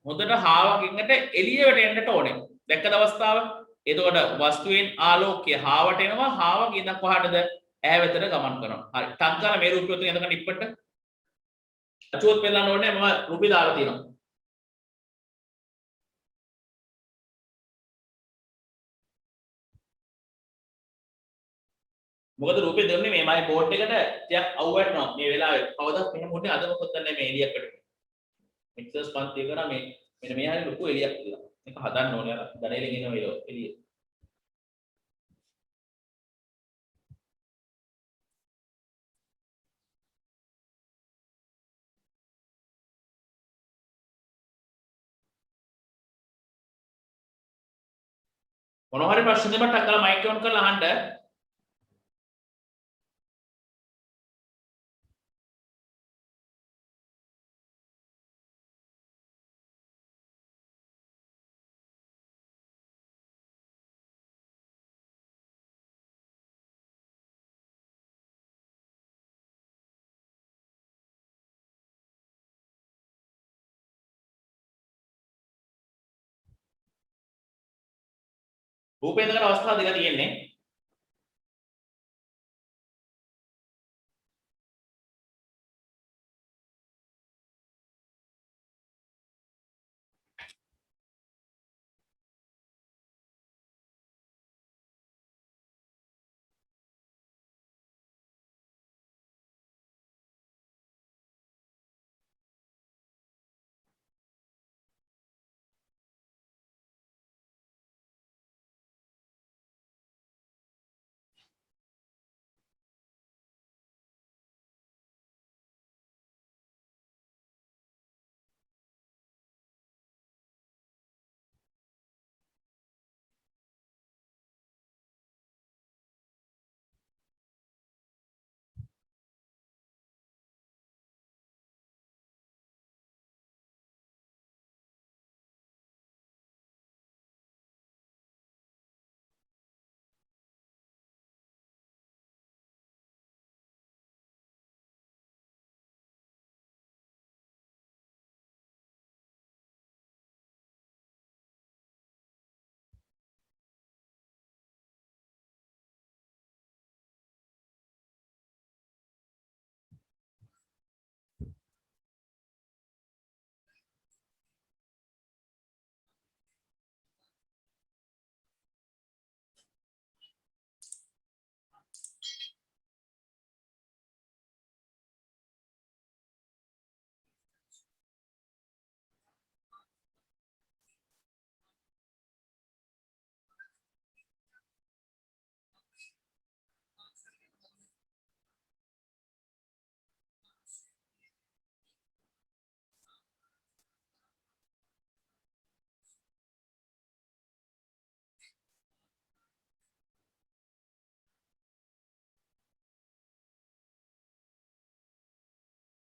හොඳට හාවකින්කට එළියට එන්නට ඕනේ. දැක්කද අවස්ථාව? එතකොට වස්තුවෙන් ආලෝකය හාවට එනවා හාවකින් ඉඳන් කොහාටද? ඇහැ වෙතට ගමන් කරනවා. හරි. ටංකාල මේ රූපය උතුම් එතන ඉප්පට. අචුවත් පෙන්නන්න ඕනේ මම රූපي දාලා තියෙනවා. මොකද රූපේ දෙන්නේ මේ මගේ බෝඩ් එකට ටිකක් අවුවටනවා මේ වෙලාවේ. කවදාවත් මෙහෙම උන්නේ අද මොකද නැහැ මේ එළියකට. මික්සර්ස් පන්ති කරා මේ මෙන්න මේ හැරි ලොකු එළියක් තියෙනවා. මේක හදන්න ඕනේ අර දඩේලින් එන එළිය. මොනවා හරි ප්‍රශ්න දෙන්න ටක් කරලා මයික් ඔන් කරලා අහන්න. රූපේන්ද්‍රකට අවස්ථා දෙක තියෙන්නේ.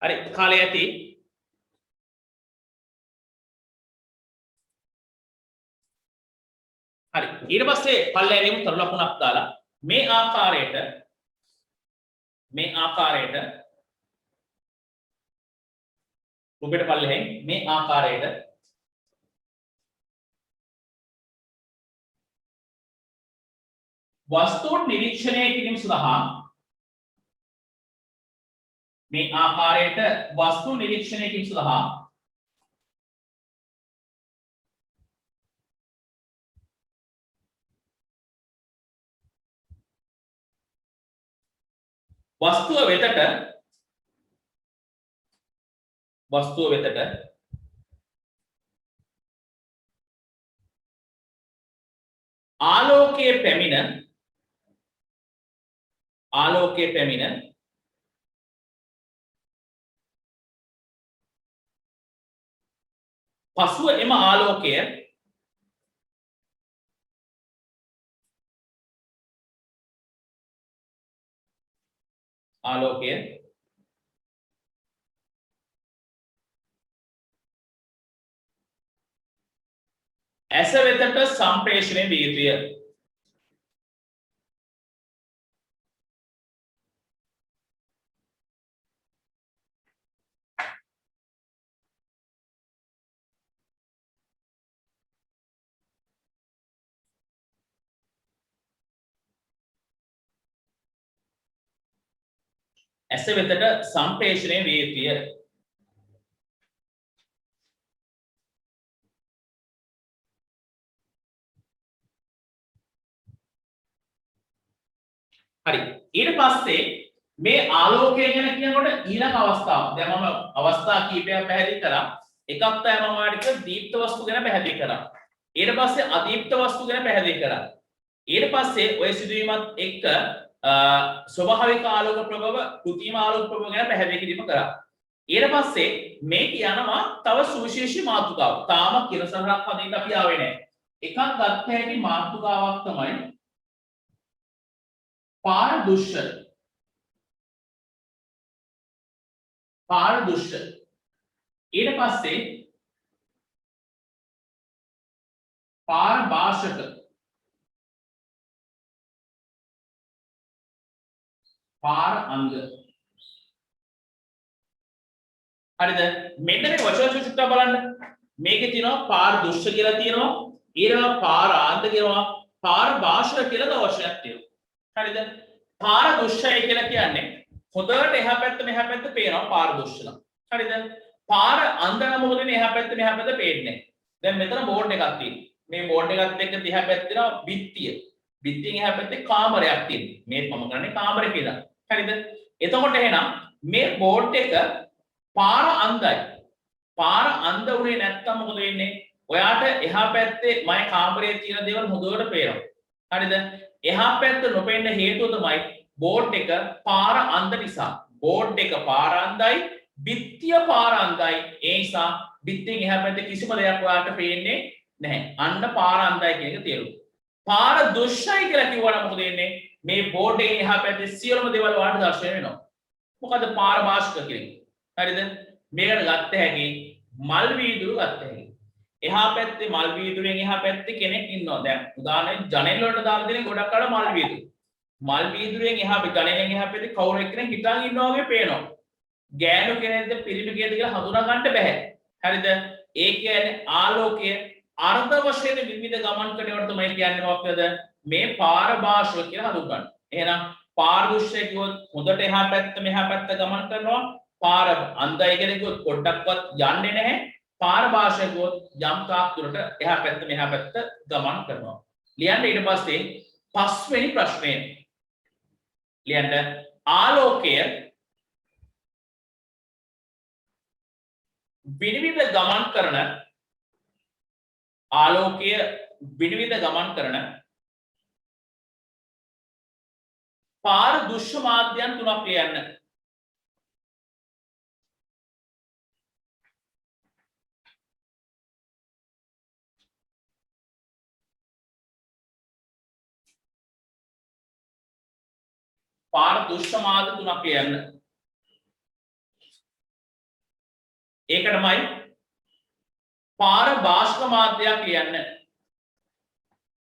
හරි කාලය ඇති. හරි ඊට පස්සේ පල්ලෑනියම තරු ලකුණක් දාලා මේ ආකාරයට රූපෙට පල්ලෙහෙන් මේ ආකාරයට වස්තුන් නිරීක්ෂණය කිරීම සඳහා මේ ආකාරයට වස්තු නිරීක්ෂණය කිරීම සඳහා වස්තුව වෙතට ආලෝකයේ පැමිණ පසුව එම ආලෝකය ඇස වෙතට සම්ප්‍රේෂණය විය යුතුය. ඇස වෙතට සම්ප්‍රේෂණය විය යුතුය. හරි ඊට පස්සේ මේ ආලෝකය ගැන කියනකොට ඊළඟ අවස්ථාව දැන් මම අවස්ථා කීපයක් පැහැදිලි කරා. එකක් තමයි මම ඔයාලට දීප්ත වස්තු ගැන පැහැදිලි කරා. ඊට පස්සේ අදීප්ත වස්තු ගැන පැහැදිලි කරා. ඊට පස්සේ ඔය සිදුවීමත් එක්ක ස්වභාවික ආලෝක ප්‍රභව කෘත්‍රිම ආලෝක ප්‍රභව ගැන පැහැදිලි කිරීම කරා. ඊට පස්සේ මේ කියනවා තව සුවිශේෂී මාතෘකාවක්. තාම කිරසහරක් හදින්න අපි ආවේ නැහැ. එකක් ගත්ත හැකි මාතෘකාවක් තමයි පාරදෘශ්‍ය. ඊට පස්සේ පාරභාෂක පාර අංග. හරිද? මෙන්න මේ වචන සුචිත්තා බලන්න. මේකේ තියෙනවා පාරදෘශ්‍ය කියලා තියෙනවා. ඊළඟ පාරාන්ත කියනවා. පාරභාෂක කියලා වචනයක් තියෙනවා. හරිද? පාරදුෂ්‍යය කියලා කියන්නේ හොඳට එහා පැත්ත මෙහා පැත්ත පේනවා පාරදුෂ්‍යලා. හරිද? පාර අන්ධ නම් මොකද වෙන්නේ? එහා පැත්ත මෙහා පැත්ත පේන්නේ නැහැ. දැන් මෙතන බෝඩ් එකක් තියෙනවා. මේ බෝඩ් එකත් එක්ක දිහා පැත්තේ තියෙනවා බිත්තිය. බිත්තියෙන් එහා පැත්තේ කාමරයක් තියෙනවා. මේ මම කරන්නේ කාමරේ කියලා. හරිද? එතකොට එහෙනම් මේ බෝඩ් එක පාර අන්ධයි. පාර අන්ධ වුණේ නැත්තම් මොකද වෙන්නේ? ඔයාට එහා පැත්තේ මම කාමරයේ තියෙන දේවල් හොඳට පේනවා. හරිද? එහා පැත්ත නොපෙන්න හේතුව තමයි බෝඩ් එක පාර අන්ධ නිසා. බෝඩ් එක පාර අන්ධයි, බිත්තිය පාර අන්ධයි. ඒ නිසා බිත්තියෙන් එහා පැත්තේ කිසිම දෙයක් ඔයාට පේන්නේ නැහැ. අන්න පාර අන්ධයි කියන එක තේරුම්. පාර දුෂ්‍යයි කියලා කිව්වනම් මොකද වෙන්නේ? මේ බෝඩ් එකේ එහා පැත්තේ සියලුම දේවල් ඔයාලට දැర్శණය වෙනවා. මොකද පාරභාෂක කියන්නේ. හරිද? මේකට ගත්ත හැකි මල් වීදුරු ගත්ත හැකි. එහා පැත්තේ මල් වීදුරෙන් එහා පැත්තේ කෙනෙක් ඉන්නවා. දැන් උදාහරණයක් ජනෙල් වලට දාලා දෙන ගොඩක් අර මල් වීදුරු. මල් වීදුරෙන් එහා ජනෙලෙන් එහා පැත්තේ කවුරු එක්කෙනෙක් හිටන් ඉන්නවා වගේ පේනවා. ගෑනු කෙනෙක්ද පිරිමි කෙනෙක්ද කියලා හඳුනා ගන්න බෑ. හරිද? ඒ කියන්නේ ආලෝකය අර්ධ වශයෙන් විවිධ ගමන් කරනවට තමයි කියන්නේ මොකක්ද? මේ පාරභාෂක කියලා හඳුන්වන්නේ. එහෙනම් පාරදුෂ්‍ය කිව්වොත් හොඳට එහා පැත්ත මෙහා පැත්ත ගමන් කරනවා. පාර අන්ධයි කියලා කිව්වොත් පොඩ්ඩක්වත් යන්නේ නැහැ. පාරභාෂක කිව්වොත් යම් තාක් දුරට එහා පැත්ත මෙහා පැත්ත ගමන් කරනවා. ලියන්න ඊට පස්සේ පස්වෙනි ප්‍රශ්නය. ලියන්න ආලෝකය විනිවිද ගමන් කරන ආලෝකය විනිවිද ගමන් කරන පාරදුෂ්‍ය මාධ්‍යයන් තුනක් ලියන්න. පාරදුෂ්‍ය මාධ්‍ය තුනක් ලියන්න. ඒක තමයි පාරභාෂක මාධ්‍යයක් ලියන්න.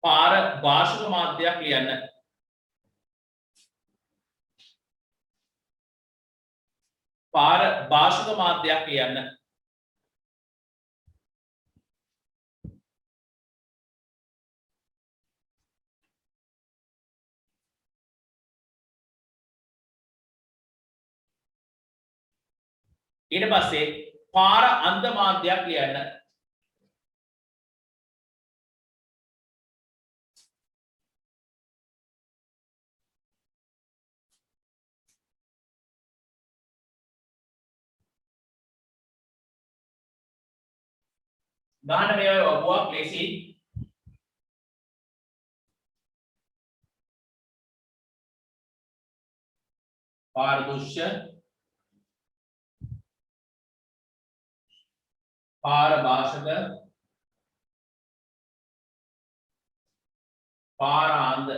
පාරභාෂක මාධ්‍යයක් ලියන්න. පාරභාෂක මාධ්‍යයක් ලියන්න. ඊට පස්සේ පාර අන්ධ මාධ්‍යයක් ලියන්න. ගහන්න මේ ඔබුවක් ලේසි. පාරදුෂ්‍ය පාරභාෂක පාරාන්ධ.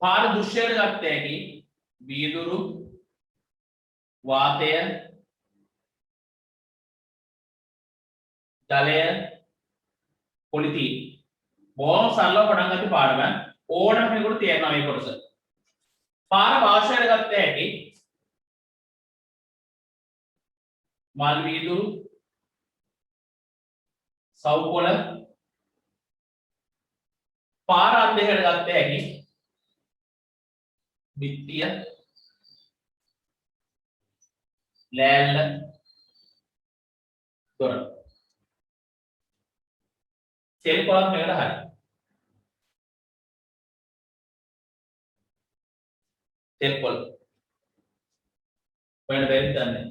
පාරදුෂ්‍යයට ගත්ත හැකි වීදුරු වාතය ජලය පොලිතීන්. බොහොම සරලව පටන් ගන්න පාඩම ඕනම කෙනෙකුට තේරෙනවා මේ කොටස. පාරභාෂයට ගත්ත හැකි මල් වීදුරු සවුකොළ. පාරාන්ධයට ගත්ත හැකි බිත්තිය ලෑල්ල දොර. තෙල් කොලක් මේකට හරි. තෙල් කොළ හොයන්න බැරිද දන්නේ.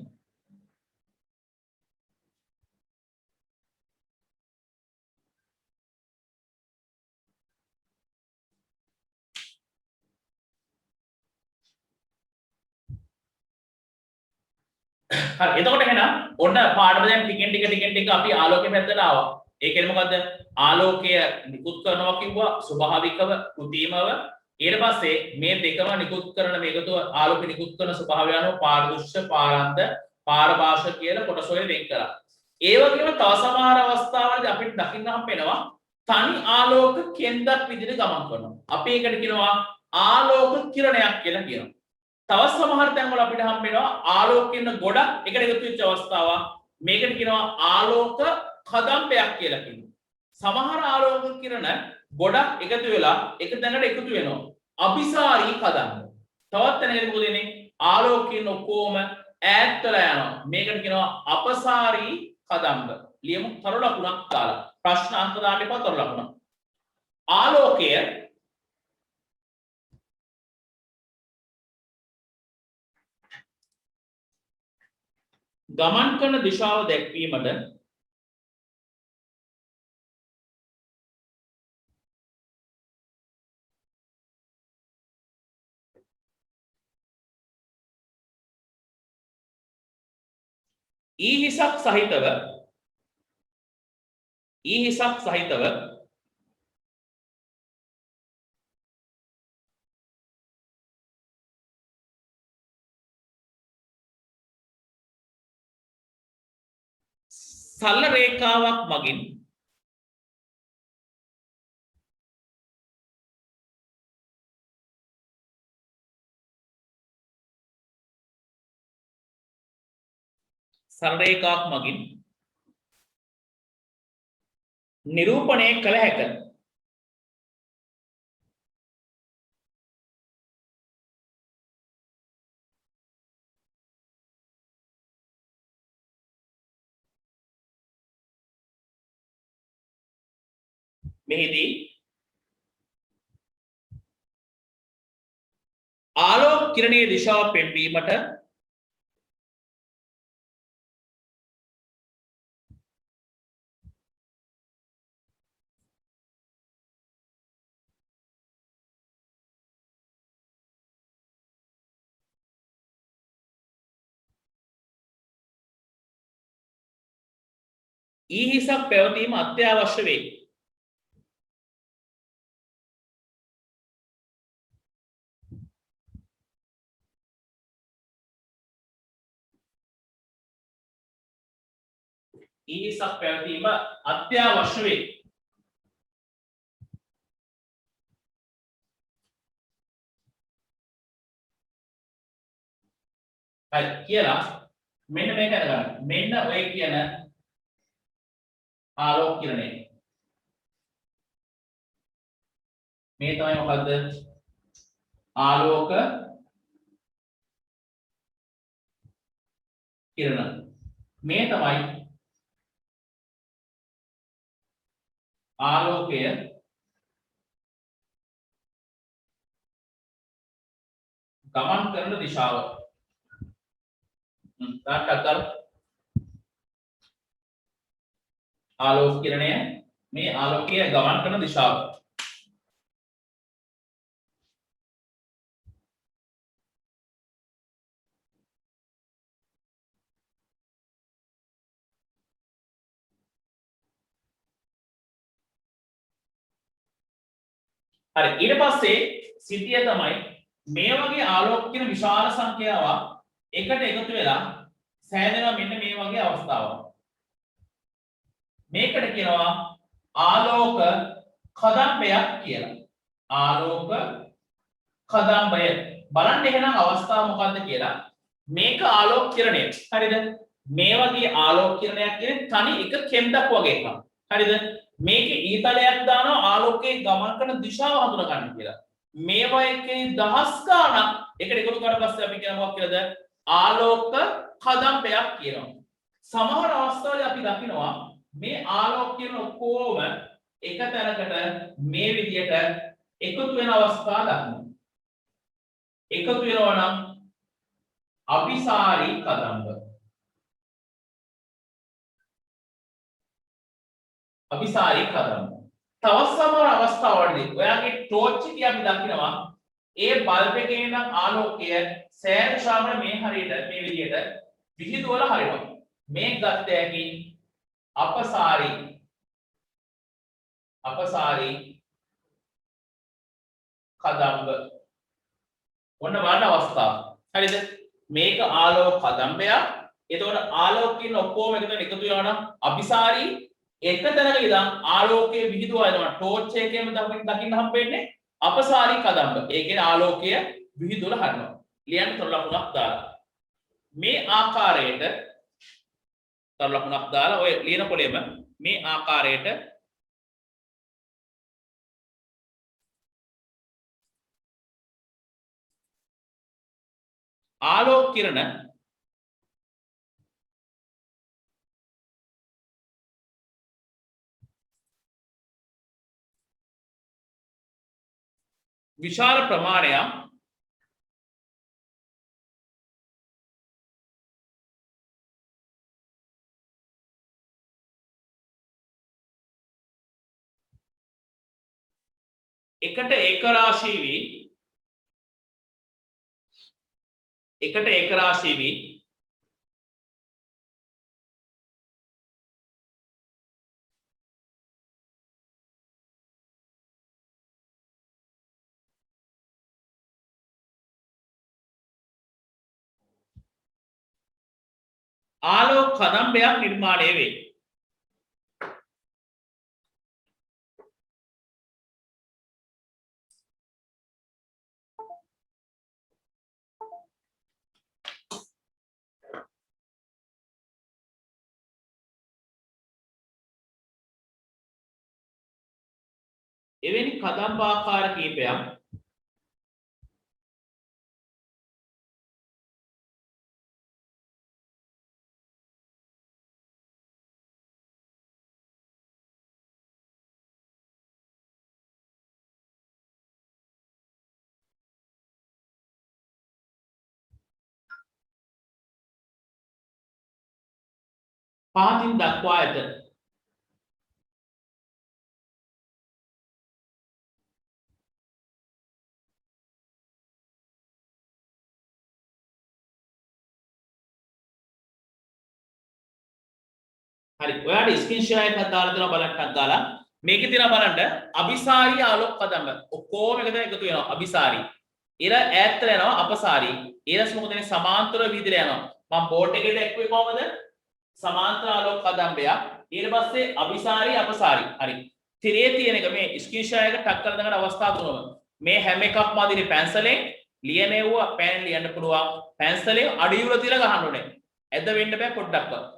හරි එතකොට එහෙනම් ඔන්න පාඩම දැන් ටිකෙන් ටික අපි ආලෝකයේ පැත්තට ආවා. ඒ කියන්නේ මොකද්ද? ආලෝකය නිකුත් කරනවා කිව්වා ස්වභාවිකව කෘතිමව. ඊට පස්සේ මේ දෙකම නිකුත් කරන මේකතු ආලෝකය නිකුත් කරන ස්වභාවය අනුව පාරදුෂ්‍ය පාරාන්ධ පාරභාෂක කියලා කොටස් වලින් වෙන් කරා. ඒ වගේම තව සමහර අවස්ථාවලදී අපිට දකින්න හම්බෙනවා තනි ආලෝක කෙන්දක් විදිහට ගමන් කරනවා. අපි ඒකට කියනවා ආලෝක කිරණයක් කියලා කියනවා. තව සමහර තැන්වල අපිට හම්බ වෙනවා ආලෝක කියන ගොඩක් එකට එකතු වෙච්ච අවස්ථාවක් මේකට කියනවා ආලෝක කදම්බයක් කියලා කියනවා. සමහර ආලෝක කිරණ ගොඩක් එකතු වෙලා එක තැනකට එකතු වෙනවා. අபிසාරී කදම්බ. තවත් තැනකට මොකද වෙන්නේ? ආලෝකයෙන් ඔක්කොම ඈත් වෙලා යනවා. මේකට කියනවා අපසාරී කදම්බ. ලියමු තරු ලකුණක් දාලා. ප්‍රශ්න අංක දාන්න එපා තරු ලකුණ. ආලෝකය ගමන් කරන දිශාව දැක්වීමට ඊහිසක් සහිතව සරල රේඛාවක් මගින් නිරූපණය කළ හැක. මෙහිදී ආලෝක කිරණයේ දිශාව පෙන්වීමට ඊහිසක් පැවතීම අත්‍යවශ්‍ය වේ. ඊහිසක් පැවතීම අත්‍යවශ්‍ය වේ. හරි කියලා මෙන්න මේක අරගන්න. මෙන්න ඔය කියන ආලෝක කිරණය. මේ තමයි මොකද්ද? ආලෝක කිරණ. මේ තමයි ආලෝකය ගමන් කරන දිශාව. ආලෝක කිරණය මේ ආලෝකය ගමන් කරන දිශාව. හරි ඊට පස්සේ සිද්ධිය තමයි මේ වගේ ආලෝක කියන විශාල සංඛ්‍යාවක් එකට එකතු වෙලා සෑදෙනවා මෙන්න මේ වගේ අවස්ථාවක්. මේකට කියනවා ආලෝක කදම්බයක් කියලා. ආලෝක කදම්බය. බලන්න එහෙනම් අවස්ථාව මොකද්ද කියලා. මේක ආලෝක කිරණය. හරිද? මේ වගේ ආලෝක කිරණයක් කියන්නේ තනි එක කෙන්දක් වගේ එකක්. හරිද? මේකේ ඊතලයක් දානවා ආලෝකයේ ගමන් කරන දිශාව හඳුනා ගන්න කියලා. මේවා එකේ දහස් ගණක් එකට එකතු කරලා පස්සේ අපි කියන මොකක්ද කියලාද? ආලෝක කදම්බයක් කියනවා. සමහර අවස්ථාවල අපි දකිනවා මේ ආලෝක කියන ඔක්කොම එක තැනකට මේ විදියට එකතු වෙන අවස්ථා දක්වනවා. එකතු වෙනවා නම් අபிසාරී කදම්බ. අபிසාරී කදම්බ. තවත් සමහර අවස්ථාවලදී ඔයාගේ ටෝච් එකේ අපි දකිනවා ඒ බල්බ් එකේ ඉන්න ආලෝකය සෑම ශාමන මේ හරියට මේ විදියට විහිදුවල හරිනවා. මේ ගත්ත හැකි අපසාරී කදම්බ. ඔන්න බලන්න අවස්ථාව. හරිද? මේක ආලෝක කදම්බයක්. එතකොට ආලෝකකින් ඔක්කොම එකතු වෙනවා නම් අபிසාරී එක තැනක ඉඳන් ආලෝකයේ විහිදුවා යනවා. ටෝච් එකේම දකින්න හම්බෙන්නේ අපසාරී කදම්බ. ඒ කියන්නේ ආලෝකය විහිදුවල හරිනවා. ලියන්න තොර ලකුණක් දාලා. මේ ආකාරයට තරු ලකුණක් දාලා ඔය ලියන පොලේම මේ ආකාරයට ආලෝක කිරණ විශාල ප්‍රමාණයක් එකට ඒකරාශී වී ආලෝක කදම්බයක් නිර්මාණය වේ. එවැනි කදම්බාකාර කීපයක් පහතින් දක්වා ඇත. හරි ඔයාලට ස්ක්‍රීන් ෂෙයා එකක් දාලා දෙනවා බලන්නක් දාලා මේකේ තියෙනවා බලන්න අபிසාරී ආලෝක කදම්බ ඔක්කොම එකට එකතු වෙනවා අபிසාරී ඉර ඈතට යනවා අපසාරී ඊළස් මොකද වෙන්නේ සමාන්තර විදිහට යනවා මම බෝඩ් එකේ දැක්ුවේ කොහමද සමාන්තර ආලෝක කදම්බයක් ඊට පස්සේ අபிසාරී අපසාරී හරි තිරේ තියෙන එක මේ ස්ක්‍රීන් ෂෙයා එක ටක් කරලා දාගන්න අවස්ථා තුනම මේ හැම එකක්ම අදින්නේ පැන්සලෙන් ලියනෙව්වා පෑන් ලියන්න පුළුවන් පැන්සලෙන් අඩියුල තියලා ගහන්න ඕනේ ඇද වෙන්න බෑ පොඩ්ඩක්වත්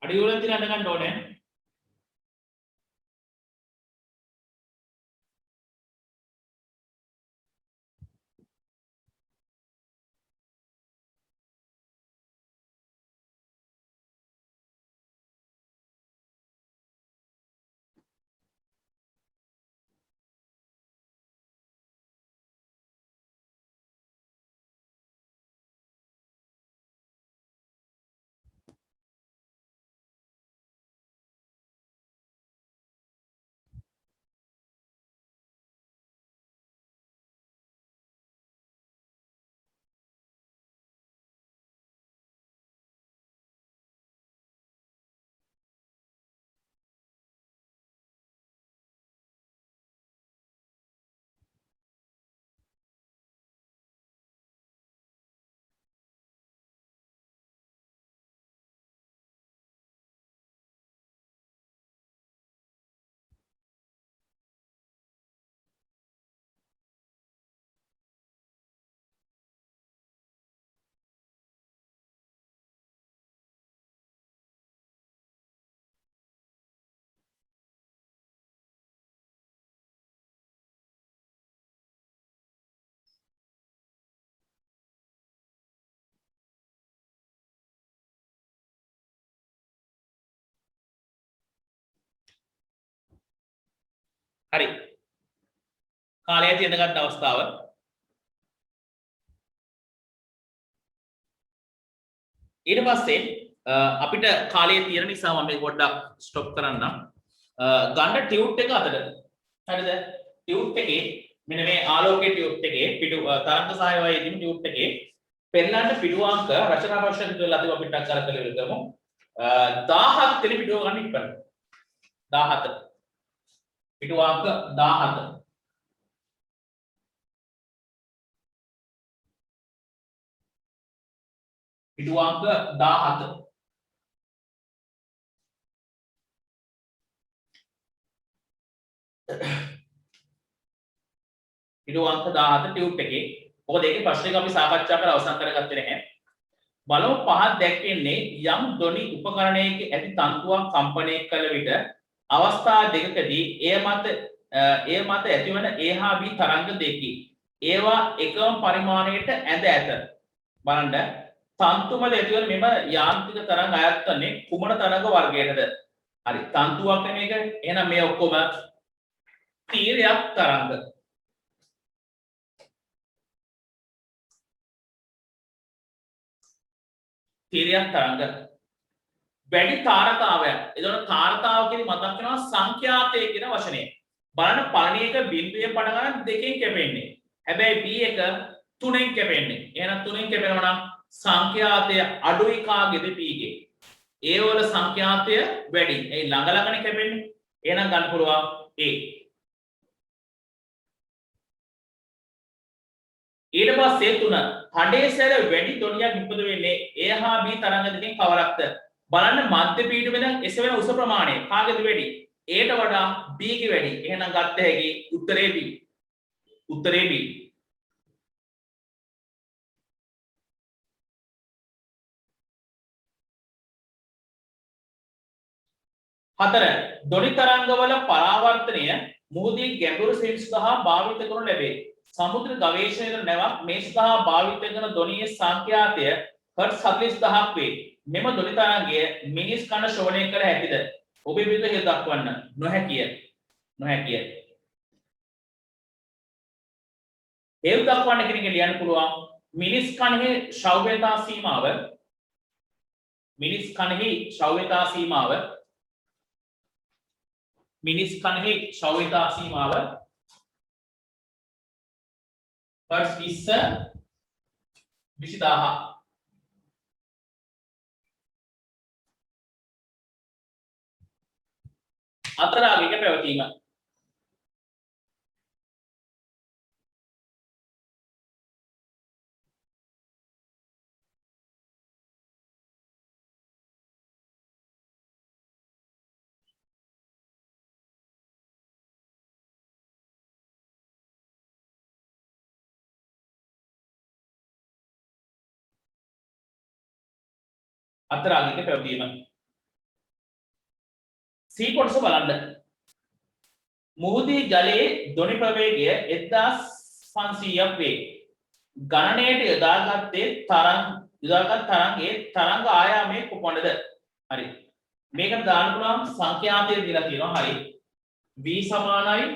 අඩියුල තියලා අඳ ගන්න ඕනේ හරි. කාලය තියෙන ගන්න අවස්ථාව. ඊට පස්සේ අපිට කාලය තියෙන නිසා මම මේක පොඩ්ඩක් ස්ටොප් කරන්නම්. ගන්න ටියුට් එක අතට. හරිද? ටියුට් එකේ මෙන්න මේ ආලෝකයේ ටියුට් එකේ පිටු තරංග සායවයේ තියෙන ටියුට් එකේ පෙන්නන්න පිටුවාංක රචනා ප්‍රශ්න දෙකක් අපි පිටක් කරලා ඉවරගමු. 17 දෙන පිටුව ගන්න ඉක්පන. 17. පිටුවාංක 17. පිටුවාංක 17. පිටුවාංක 17 ටියුට් එකේ. මොකද ඒකේ ප්‍රශ්නයක අපි සාකච්ඡා කරලා අවසන් කරගත්තේ නැහැ. බලමු පහක් දැක්වෙන්නේ යම් ධ්වනි උපකරණයක ඇති තන්තුවක් කම්පණය කළ විට අවස්ථා දෙකකදී එය මත ඇතිවන A හා B තරංග දෙකකි. ඒවා එකම පරිමාණයට ඇඳ ඇත. බලන්න තන්තු මත ඇතිවන මෙම යාන්ත්‍රික තරංග අයත් වන්නේ කුමන තරංග වර්ගයකටද? හරි තන්තුවක් නෙමේක. එහෙනම් මේ ඔක්කොම තීරයක් තරංග. තීරයක් තරංග. වැඩි තාරතාවයක්. එතකොට තාරතාව කියන්නේ මතක් වෙනවා සංඛ්‍යාතය කියන වචනේ. බලන්න පළවෙනි එක බිඳුවේ පටන් ගන්න දෙකෙන් කැපෙන්නේ. හැබැයි B එක තුනෙන් කැපෙන්නේ. එහෙනම් තුනෙන් කැපෙනවා නම් සංඛ්‍යාතය අඩුයි කාගේද B ගේ. A වල සංඛ්‍යාතය වැඩි. ඒ ළඟ ළඟනේ කැපෙන්නේ. එහෙනම් ගන්න පුළුවන් A. ඊට පස්සේ 3 හඬේ සැර වැඩි ධ්වනියක් නිපද වෙන්නේ A හා B තරංග දෙකෙන් කවරක්ද? බලන්න මධ්‍ය පීඩුවෙන් එසවෙන උස ප්‍රමාණය කාගේද වැඩි? A ට වඩා B ගේ වැඩි. එහෙනම් ගත්ත හැකි උත්තරේ B. උත්තරේ B. 4 ධ්වනි තරංගවල පරාවර්තනය මුහුදේ ගැඹුරු සෙල් සඳහා භාවිත කරනු ලැබේ. සමුද්‍ර ගවේෂණයේ නැවක් මේ සඳහා භාවිත කරන ධ්වනියේ සංඛ්‍යාතය හර්ට්ස් 40000ක් වේ. මෙම ධ්වනි තරංගය මිනිස් කන ශ්‍රවණය කළ හැකිද? ඔබේ විදිහට හේතු දක්වන්න. නොහැකිය. නොහැකිය. හේතු දක්වන්න කියන එක ලියන්න පුළුවන්. මිනිස් කනෙහි ශ්‍රව්‍යතා සීමාව මිනිස් කනෙහි ශ්‍රව්‍යතා සීමාව මිනිස් කනෙහි ශ්‍රව්‍යතා සීමාව හර්ට්ස් 20000 අතරාගයක පැවතීම. අතරාගයක පැවතීම. C කොටස බලන්න. මුහුදේ ජලයේ ධ්වනි ප්‍රවේගය 1500ක් වේ. ගණනයට යොදාගත්තේ තරංගයේ තරංග ආයාමයේ කොපමණද? හරි. මේකට දාන්න පුළුවන් සංඛ්‍යාතය දීලා තියෙනවා. හරි. V සමානයි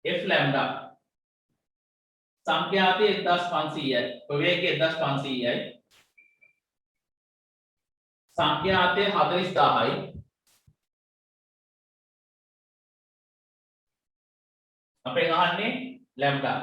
F ලැම්ඩා. සංඛ්‍යාතය 1500යි. ප්‍රවේගය 1500යි. සංඛ්‍යාතය 40000යි. අපෙන් අහන්නේ ලැම්ඩා.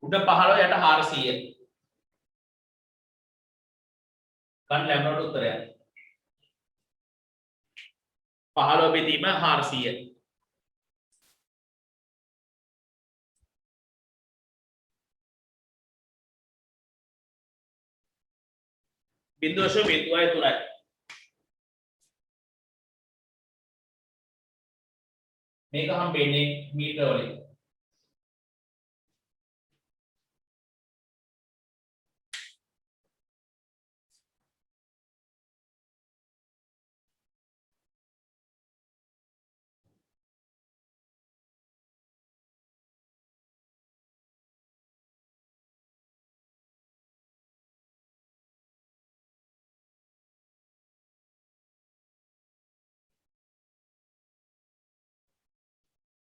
උඩ 15 යට 400. ගන්න ලැම්ඩාට උත්තරය. 15 බෙදීම 400. බිඳුවශ බිඳුවයි 3යි. මේක හම්බෙන්නේ මීටර වලින්.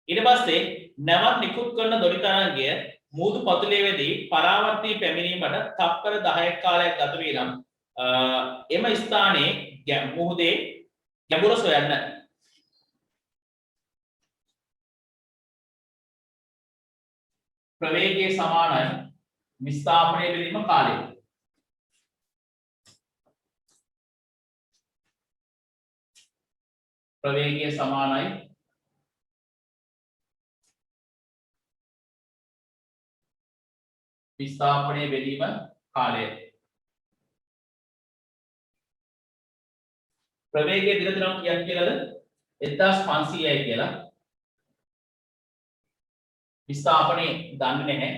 ඊට පස්සේ නැවක් නිකුත් කරන දොරි තරංගය මුහුදු පතුලේ වෙදී පරාවර්තී පැමිණීමට තප්පර 10ක කාලයක් ගත වේ නම් එම ස්ථානයේ මුහුදේ ගැඹුර සොයන්න. ප්‍රවේගයේ සමානයි විස්ථාපනය වීම කාලය. ප්‍රවේගයේ සමානයි විස්ථාපනය වීම කාලය. ප්‍රවේගයේ දින තුනක් කියන්නේ කියලාද 1500යි කියලා. විස්ථාපනයේ දන්නේ නැහැ.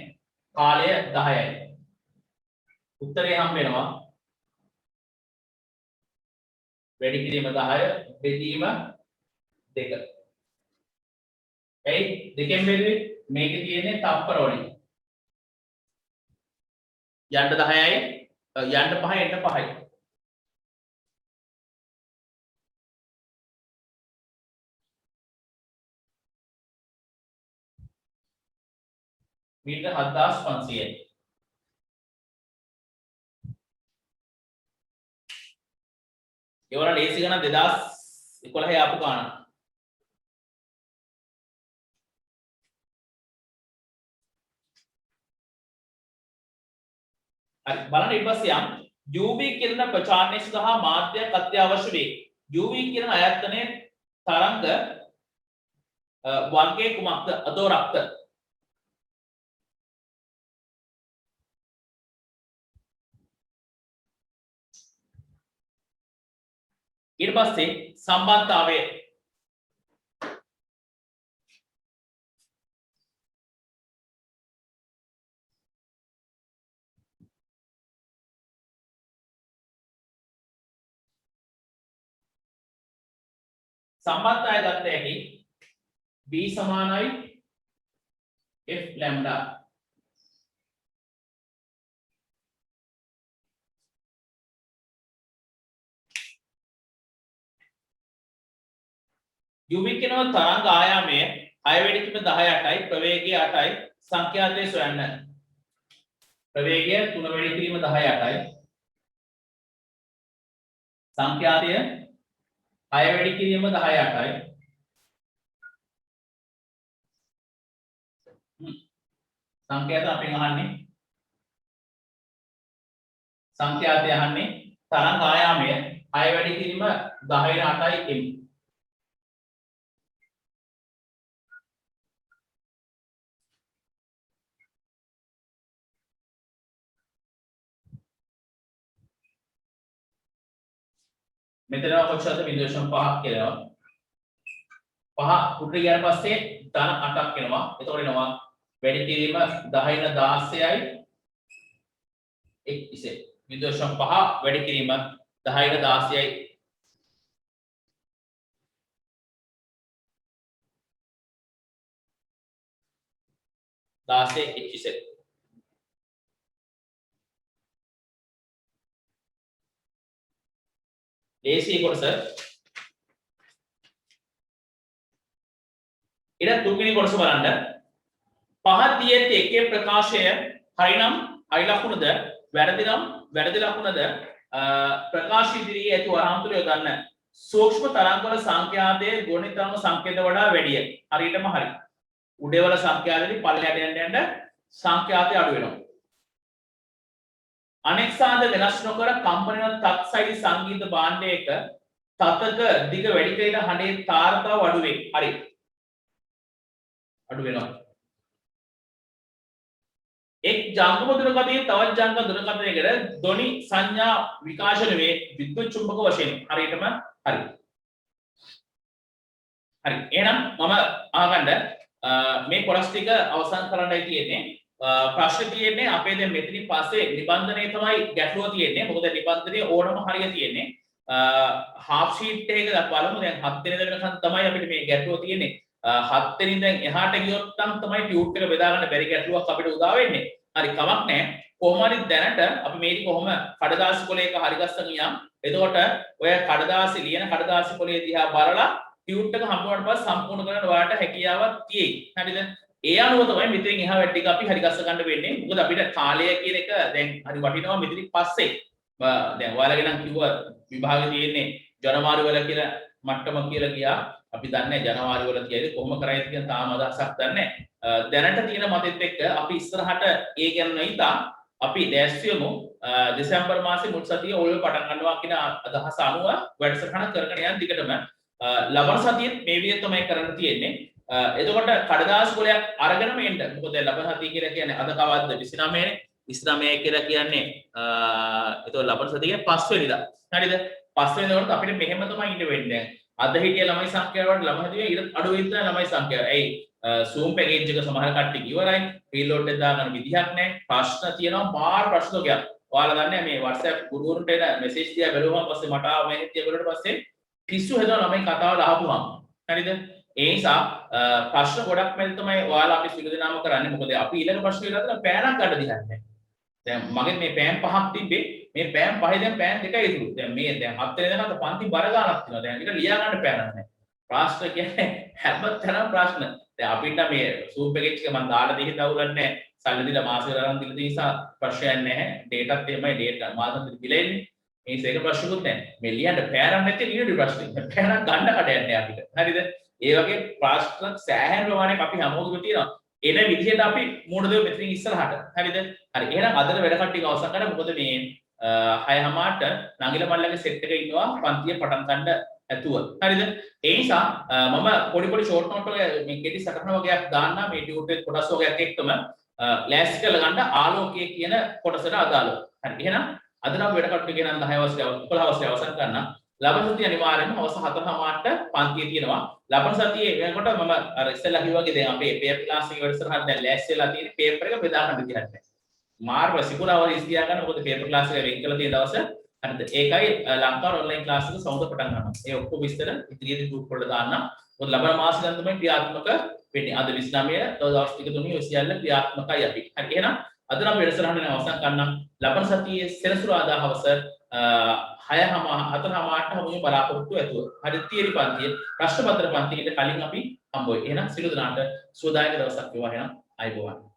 කාලය 10යි. උත්තරේ හම්බ වෙනවා. වැඩි කිරීම 10 බෙදීම 2. එයි දෙකෙන් බෙදුවේ මේකේ තියෙන්නේ තප්පර වලින්. යන්න 10යි යන්න 5 එන්න 5යි. මීටර 7500යි. ඒවල ලේසි ගණන් 2011 ආපු ගණන්. හරි බලන්න ඊට පස්සේ යම් UV කිරණ ප්‍රචාරණය සඳහා මාධ්‍යයක් අත්‍යවශ්‍ය වේ. UV කිරණ ආයතනයේ තරංග වර්ගයේ කුමක්ද? අදෝරක්ත. ඊට පස්සේ සම්බන්ධතාවය සම්බන්ධතාවය ගත්ත හැකි B සමානයි F lambda. UV කිරණ තරංග ආයාමය 6 වෙනි කිම 18යි ප්‍රවේගය 8යි සංඛ්‍යාතය සොයන්න. ප්‍රවේගය 3 වෙනි කිරීම 18යි සංඛ්‍යාතය 6 වෙනි කිරීම 18යි සංඛ්‍යාත අපෙන් අහන්නේ සංඛ්‍යාතය අහන්නේ තරංග ආයාමය 6 වෙනි කිරීම 10/8යි m. මෙතන කොච්චරද 0.5ක් කියලා. 5 උඩට ගියාට පස්සේ ධන 8ක් එනවා. එතකොට එනවා වැඩි කිරීම 10/16යි 0.5 වැඩි කිරීම 10/16යි 16 ලේසි කොටස ඊට තුන්වෙනි කොටස බලන්න. පහ තියෙත් එකේ ප්‍රකාශය හරිනම් හරි ලකුණද වැරදි නම් වැරදි ලකුණද ප්‍රකාශ ඉදිරියේ ඇති වරහන් තුල යොදන්න. සූක්ෂම තරංගවල සංඛ්‍යාතයේ ගුණිත තරංග සංකේත වඩා වැඩිය. හරියටම හරි. උඩේවල සංඛ්‍යාතෙදි පල්ලයට යන්න සංඛ්‍යාතය අඩු වෙනවා. අනෙක් සාධ වෙනස් නොකර කම්පන වන තත්සයිලි සංගීත භාණ්ඩයක තතක දිග වැඩි කෙරෙන හඬේ තාරතාව අඩු වේ. හරි. අඩු වෙනවා. එක් ජංගම දුරකථනයේ තවත් ජංගම දුරකථනයකට ධ්වනි සංඥා විකාශන වේ විද්‍යුත් චුම්බක වශයෙන්. හරියටම හරි. හරි. එහෙනම් මම අහගන්න මේ කොටස් ටික අවසන් කරන්නයි තියෙන්නේ. ප්‍රශ්න තියෙන්නේ අපේ දැන් මෙතනින් පස්සේ නිබන්ධනයේ තමයි ගැටලුව තියෙන්නේ. මොකද නිබන්ධනයේ ඕනම හරිය තියෙන්නේ. half sheet එකක දක්වලම දැන් 7 වෙනිදා වෙනකන් තමයි අපිට මේ ගැටලුව තියෙන්නේ. 7 වෙනින් දැන් එහාට ගියොත් නම් තමයි ටියුට් එක බෙදා ගන්න බැරි ගැටලුවක් අපිට උදා වෙන්නේ. හරි කමක් නැහැ. කොහොම හරි දැනට අපි මේක කොහොම කඩදාසි කොලයක හරි ගස්සන යම්. එතකොට ඔය කඩදාසි ලියන කඩදාසි කොලේ දිහා බලලා ටියුට් එක හම්බුනාට පස්සේ සම්පූර්ණ කරන්න ඔයාලට හැකියාවක් තියෙයි. හරිද? ඒ අනුව තමයි මෙතනින් එහා වැට් ටික අපි හරි ගස්ස ගන්න වෙන්නේ. මොකද අපිට කාලය කියන එක දැන් හරි වටිනවා මෙතනින් පස්සේ. දැන් ඔයාලගේ නම් කිව්වා විභාගේ තියෙන්නේ ජනවාරි වල කියලා මට්ටම කියලා ගියා. අපි දන්නේ ජනවාරි වල තියෙන්නේ කොහොම කරයිද කියන තාම අදහසක් දන්නේ නැහැ. දැනට තියෙන මතෙත් එක්ක අපි ඉස්සරහට ඒ ගැන නොහිතා අපි දැස්වියමු දෙසැම්බර් මාසේ මුල් සතියේ ඔයල් පටන් ගන්නවා කියන අදහස අනුව වැඩසටහන කරගෙන යන දිගටම ලබන සතියේ මේ විදිහට තමයි කරන්න තියෙන්නේ. එතකොට කඩදාසි ගොලයක් අරගෙනම එන්න. මොකද ලබන සතිය කියලා කියන්නේ අද කවද්ද 29නේ. 29 කියලා කියන්නේ එතකොට ලබන සතියේ 5 වෙනිදා. හරිද? 5 වෙනිදාට අපිට මෙහෙම තමයි ඉන්න වෙන්නේ. අද හිටිය ළමයි සංඛ්‍යාවට ලබන සතියේ ඊට අඩු වෙන්න ළමයි සංඛ්‍යාව. ඇයි? Zoom පැකේජ් එක සමහර කට්ටිය ඉවරයි. රීලෝඩ් එක දාගන්න විදිහක් නැහැ. ප්‍රශ්න තියෙනවා මාර ප්‍රශ්න ගියා. ඔයාලා දන්නේ මේ WhatsApp ගුරුවරුන්ට එන මෙසේජ් දිහා බැලුවම පස්සේ මට ආව මේ හිටිය බලුවට පස්සේ පිස්සු හදනවා ළමයි කතාවල අහපුවාම. හරිද? ඒ නිසා ප්‍රශ්න ගොඩක් මැද තමයි ඔයාලා අපි සිළු දෙනාම කරන්නේ. මොකද අපි ඊළඟ ප්‍රශ්න විතරද පෑනක් ගන්න දිහන්නේ. දැන් මගේ මේ පෑන් පහක් තිබ්බේ. මේ පෑන් පහේ දැන් පෑන් දෙකයි ඉතුරු. දැන් මේ දැන් 7 වෙනි දවස් පන්ති බර ගානක් තියෙනවා. දැන් ඊට ලියා ගන්න පෑනක් නැහැ. ප්‍රශ්න කියන්නේ හැමතැනම ප්‍රශ්න. දැන් අපිට මේ Zoom පැකේජ් එක මම දාලා දෙහින් දවුලක් නැහැ. සල්ලි දීලා මාසෙකට අරන් දීලා තියෙන නිසා ප්‍රශ්නයක් නැහැ. ඩේටාත් එමය ඩේටා මාසෙකට දීලා ඉන්නේ. මේක ප්‍රශ්නකුත් නැහැ. මේ ලියන්න පෑනක් නැති ඊට ප්‍රශ්න. පෑනක් ගන්න කඩයක් නැහැ අපිට. හරිද? ඒ වගේ ප්‍රශ්න සෑහෙන ප්‍රමාණයක් අපි හැමෝගෙම තියෙනවා. එන විදිහට අපි මූණ දෙමු මෙතනින් ඉස්සරහට. හරිද? හරි. එහෙනම් අදට වැඩ කට්ටිය අවසන් කරලා මොකද මේ 6:00ට නංගිල මල්ලගේ සෙට් එක ඉන්නවා පන්තිය පටන් ගන්න ඇතුව. හරිද? ඒ නිසා මම පොඩි ෂෝට් නෝට් වල මේ කෙටි සටහන වගේක් දාන්න මේ ටියුටර් කොටස් වගේක් එක්කම ලෑස්ති කරලා ගන්න ආලෝකයේ කියන කොටසට අදාළව. හරි. එහෙනම් අද නම් වැඩ කට්ටිය කියන 10 වසරේ 11 වසරේ අවසන් කරන්න. ලබන සතිය අනිවාර්යයෙන්ම හවස 4:00ට පන්තිය තියෙනවා. ලබන සතියේ වෙනකොට මම අර ඉස්සෙල්ලා කිව්වා වගේ දැන් අපේ පේපර් ක්ලාස් එකේ වැඩසටහන දැන් ලෑස්ති වෙලා තියෙන පේපර් එක බෙදා ගන්න විදිහක් නැහැ. මාර්ග සිකුරාවල ඉස්තියා ගන්න මොකද පේපර් ක්ලාස් එක වෙන් කළ තියෙන දවස හරිද? ඒකයි ලංකාව ඔන්ලයින් ක්ලාස් එක සමුද පටන් ගන්නවා. ඒ ඔක්කොම විස්තර ඉදිරියේදී ගෲප් වල දාන්න. මොකද ලබන මාසෙ ගන්න තමයි ක්‍රියාත්මක වෙන්නේ. අද 29 දවස් ටික තුනේ ඔය සියල්ල ක්‍රියාත්මකයි අපි. හරි. එහෙනම් අද නම් වැඩසටහන අවසන් කරන්න. ලබන සතියේ සෙනසුරාදා හවස 4:00ට හමුවේ බලාපොරොත්තු ඇතුව. හරි තියරි පන්තිය ප්‍රශ්න පත්‍ර පන්තියට කලින් අපි හම්බ වෙයි. එහෙනම් සිළු දනාට සුවදායක දවසක් වේවා. එහෙනම් අයබෝවන්.